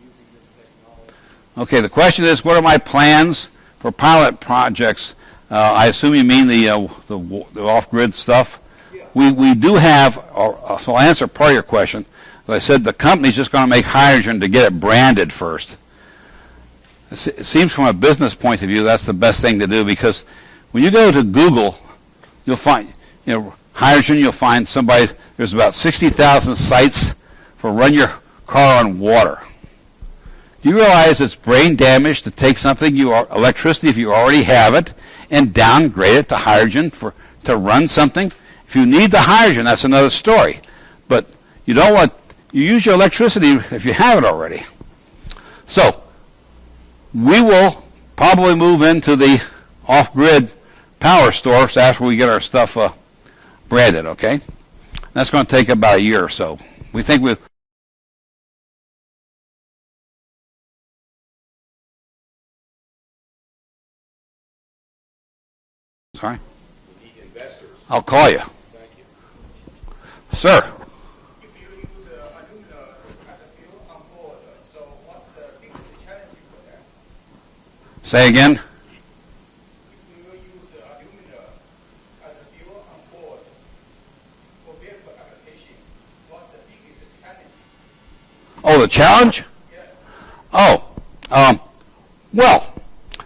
using this technology? Okay, the question is, what are my plans for pilot projects? I assume you mean the off-grid stuff? Yeah. We do have, so I'll answer part of your question. As I said, the company's just going to make hydrogen to get it branded first. It seems from a business point of view that's the best thing to do, because when you go to Google, you'll find, hydrogen, you'll find there's about 60,000 sites for run your car on water. Do you realize it's brain damage to take something, electricity if you already have it, and downgrade it to hydrogen to run something? If you need the hydrogen, that's another story. But you use your electricity if you have it already. So we will probably move into the off-grid power stores after we get our stuff branded, okay? That's going to take about a year or so. We think we... Sorry? We need investors. I'll call you. Thank you. Sir? If you use aluminum as a fuel on board, so what's the biggest challenge for that? Say again? If you use aluminum as a fuel on board for vehicle application, what's the biggest challenge? Oh, the challenge? Yeah. Well,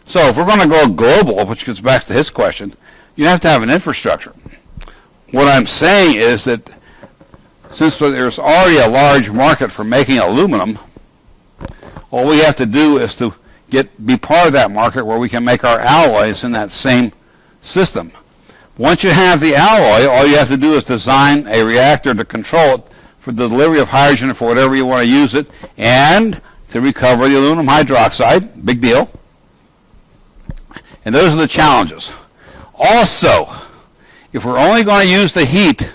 so if we're going to go global, which gets back to his question, you have to have an infrastructure. What I'm saying is that since there's already a large market for making aluminum, all we have to do is to be part of that market where we can make our alloys in that same system. Once you have the alloy, all you have to do is design a reactor to control it for the delivery of hydrogen for whatever you want to use it, and to recover the aluminum hydroxide. Big deal. And those are the challenges. Also, if we're only going to use the heat,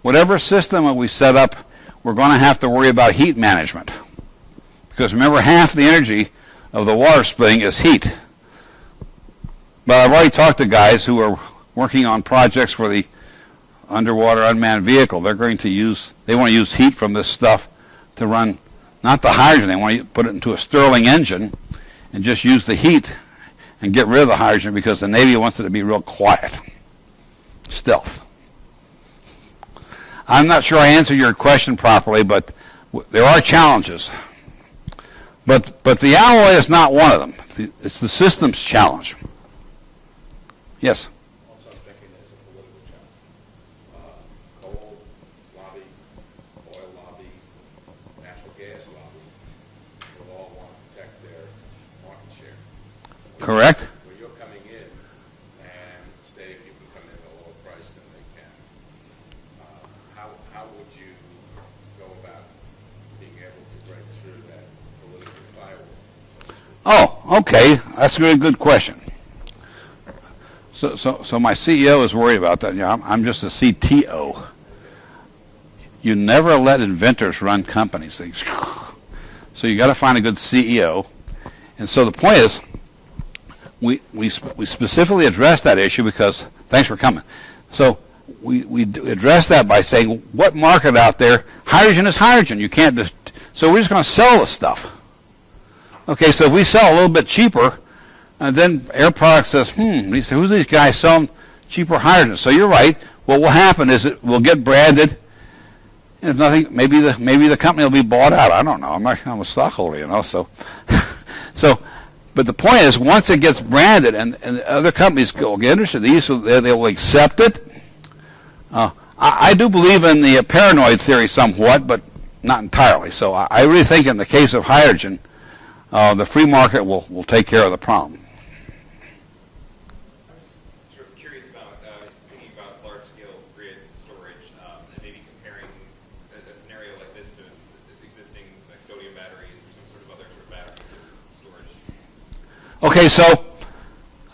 whatever system that we set up, we're going to have to worry about heat management. Because remember, half the energy of the water splitting is heat. But I've already talked to guys who are working on projects for the underwater unmanned vehicle, they want to use heat from this stuff to run, not the hydrogen, they want to put it into a Stirling engine and just use the heat and get rid of the hydrogen because the Navy wants it to be real quiet. Stealth. I'm not sure I answered your question properly, but there are challenges. But the alloy is not one of them. It's the system's challenge. Yes? Also, I'm thinking as a political challenge. Coal lobby, oil lobby, natural gas lobby will all want to protect their market share. Correct. When you're coming in and say if you can come in at a lower price than they can, how would you go about being able to break through that political firewall? Oh, okay. That's a really good question. So my CEO is worried about that. Yeah, I'm just a CTO. You never let inventors run companies. So you got to find a good CEO. And so the point is, we specifically addressed that issue because, thanks for coming. So we addressed that by saying, what market out there, hydrogen is hydrogen. You can't just, so we're just going to sell the stuff. Okay, so if we sell a little bit cheaper, and then Air Products says, he said, who's these guys selling cheaper hydrogen? So you're right. What will happen is it will get branded, and if nothing, maybe the company will be bought out. I don't know. I'm a stockholder, you know. So, but the point is, once it gets branded, and other companies will get interested in these, so they will accept it. I do believe in the paranoid theory somewhat, but not entirely. So I really think in the case of hydrogen, the free market will take care of the problem. Sort of curious about thinking about large-scale grid storage and maybe comparing a scenario like this to existing like sodium batteries or some sort of other sort of battery storage. Okay, so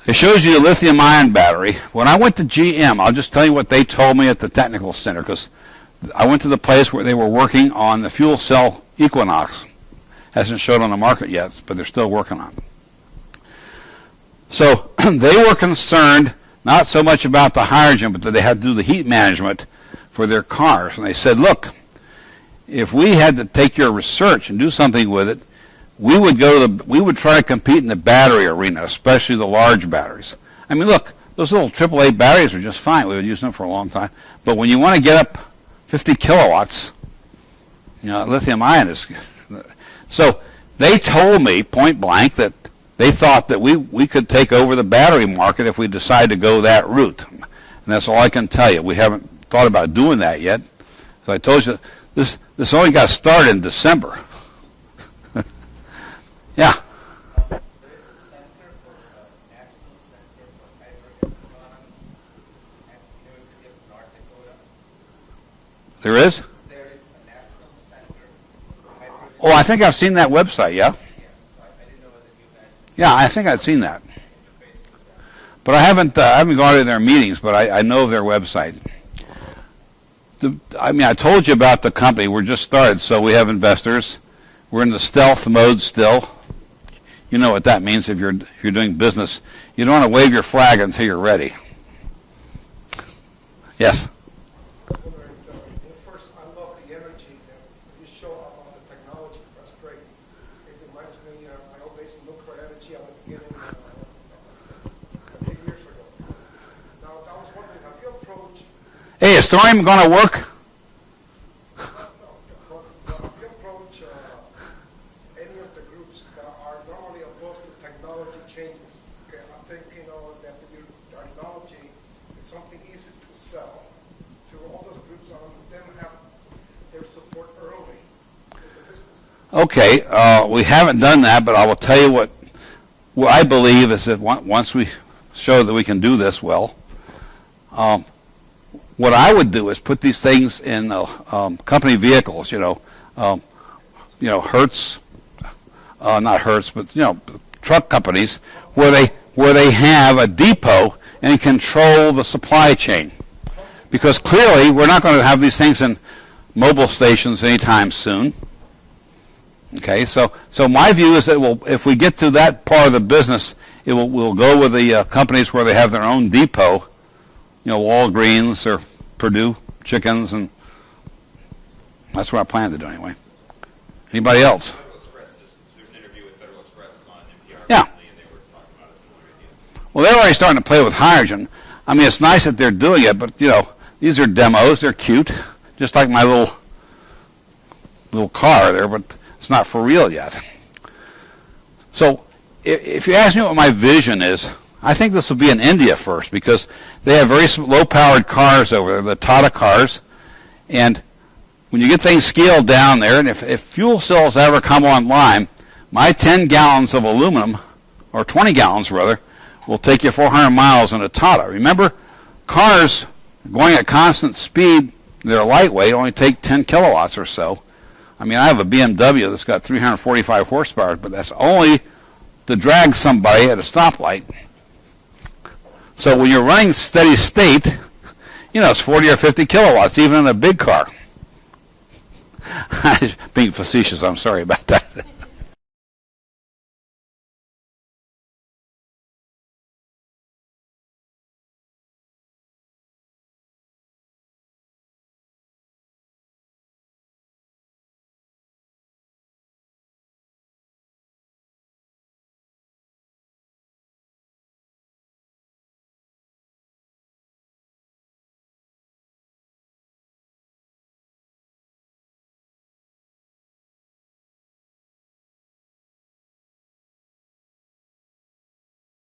it shows you a lithium-ion battery. When I went to GM, I'll just tell you what they told me at the technical center, because I went to the place where they were working on the fuel cell Equinox. Hasn't showed on the market yet, but they're still working on it. So they were concerned not so much about the hydrogen, but that they had to do the heat management for their cars. And they said, look, if we had to take your research and do something with it, we would try to compete in the battery arena, especially the large batteries. I mean, look, those little AAA batteries are just fine. We would use them for a long time. But when you want to get up 50 kilowatts, lithium ion is. So they told me point blank that they thought that we could take over the battery market if we decide to go that route. And that's all I can tell you. We haven't thought about doing that yet. So I told you this only got started in December. Yeah. There is a center for National Center for Hydrogen Economy at the University of North Dakota. There is? There is a National Center for Hydrogen. Oh, I think I've seen that website, yeah? Yeah, so I didn't know whether you guys Yeah, I think I've seen that. interface with that. But I haven't gone to their meetings, but I know their website. I told you about the company. We're just started, so we have investors. We're in the stealth mode still. You know what that means if you're doing business. You don't want to wave your flag until you're ready. Yes? First, I love the energy that you show about the technology. That's great. It reminds me of my old days in nuclear energy at the beginning, a few years ago. Now, I was wondering, have you approached... Hey, is thorium going to work? Have you approached any of the groups that are normally opposed to technology changes? Okay, I'm thinking that the technology is something easy to sell to all those groups on them have their support early in the business. Okay, we haven't done that, but I will tell you what I believe is that once we show that we can do this well, what I would do is put these things in company vehicles, Hertz, not Hertz, but truck companies where they have a depot and control the supply chain. Because clearly we're not going to have these things in mobile stations anytime soon. Okay, so my view is that if we get to that part of the business, we'll go with the companies where they have their own depot, Walgreens or Purdue chickens, and that's what I plan to do anyway. Anybody else? Federal Express, there's an interview with Federal Express on NPR Yeah. recently, and they were talking about a similar idea. Well, they're already starting to play with hydrogen. I mean, it's nice that they're doing it, but, these are demos. They're cute, just like my little car there, but it's not for real yet. So if you ask me what my vision is, I think this will be in India first, because they have very low-powered cars over there, the Tata cars, and when you get things scaled down there, and if fuel cells ever come online, my 10 gallons of aluminum, or 20 gallons rather, will take you 400 miles in a Tata. Remember, cars going at constant speed, they're lightweight, only take 10 kilowatts or so. I mean, I have a BMW that's got 345 horsepower, but that's only to drag somebody at a stoplight. So when you're running steady state, it's 40 or 50 kilowatts, even in a big car. Being facetious, I'm sorry about that.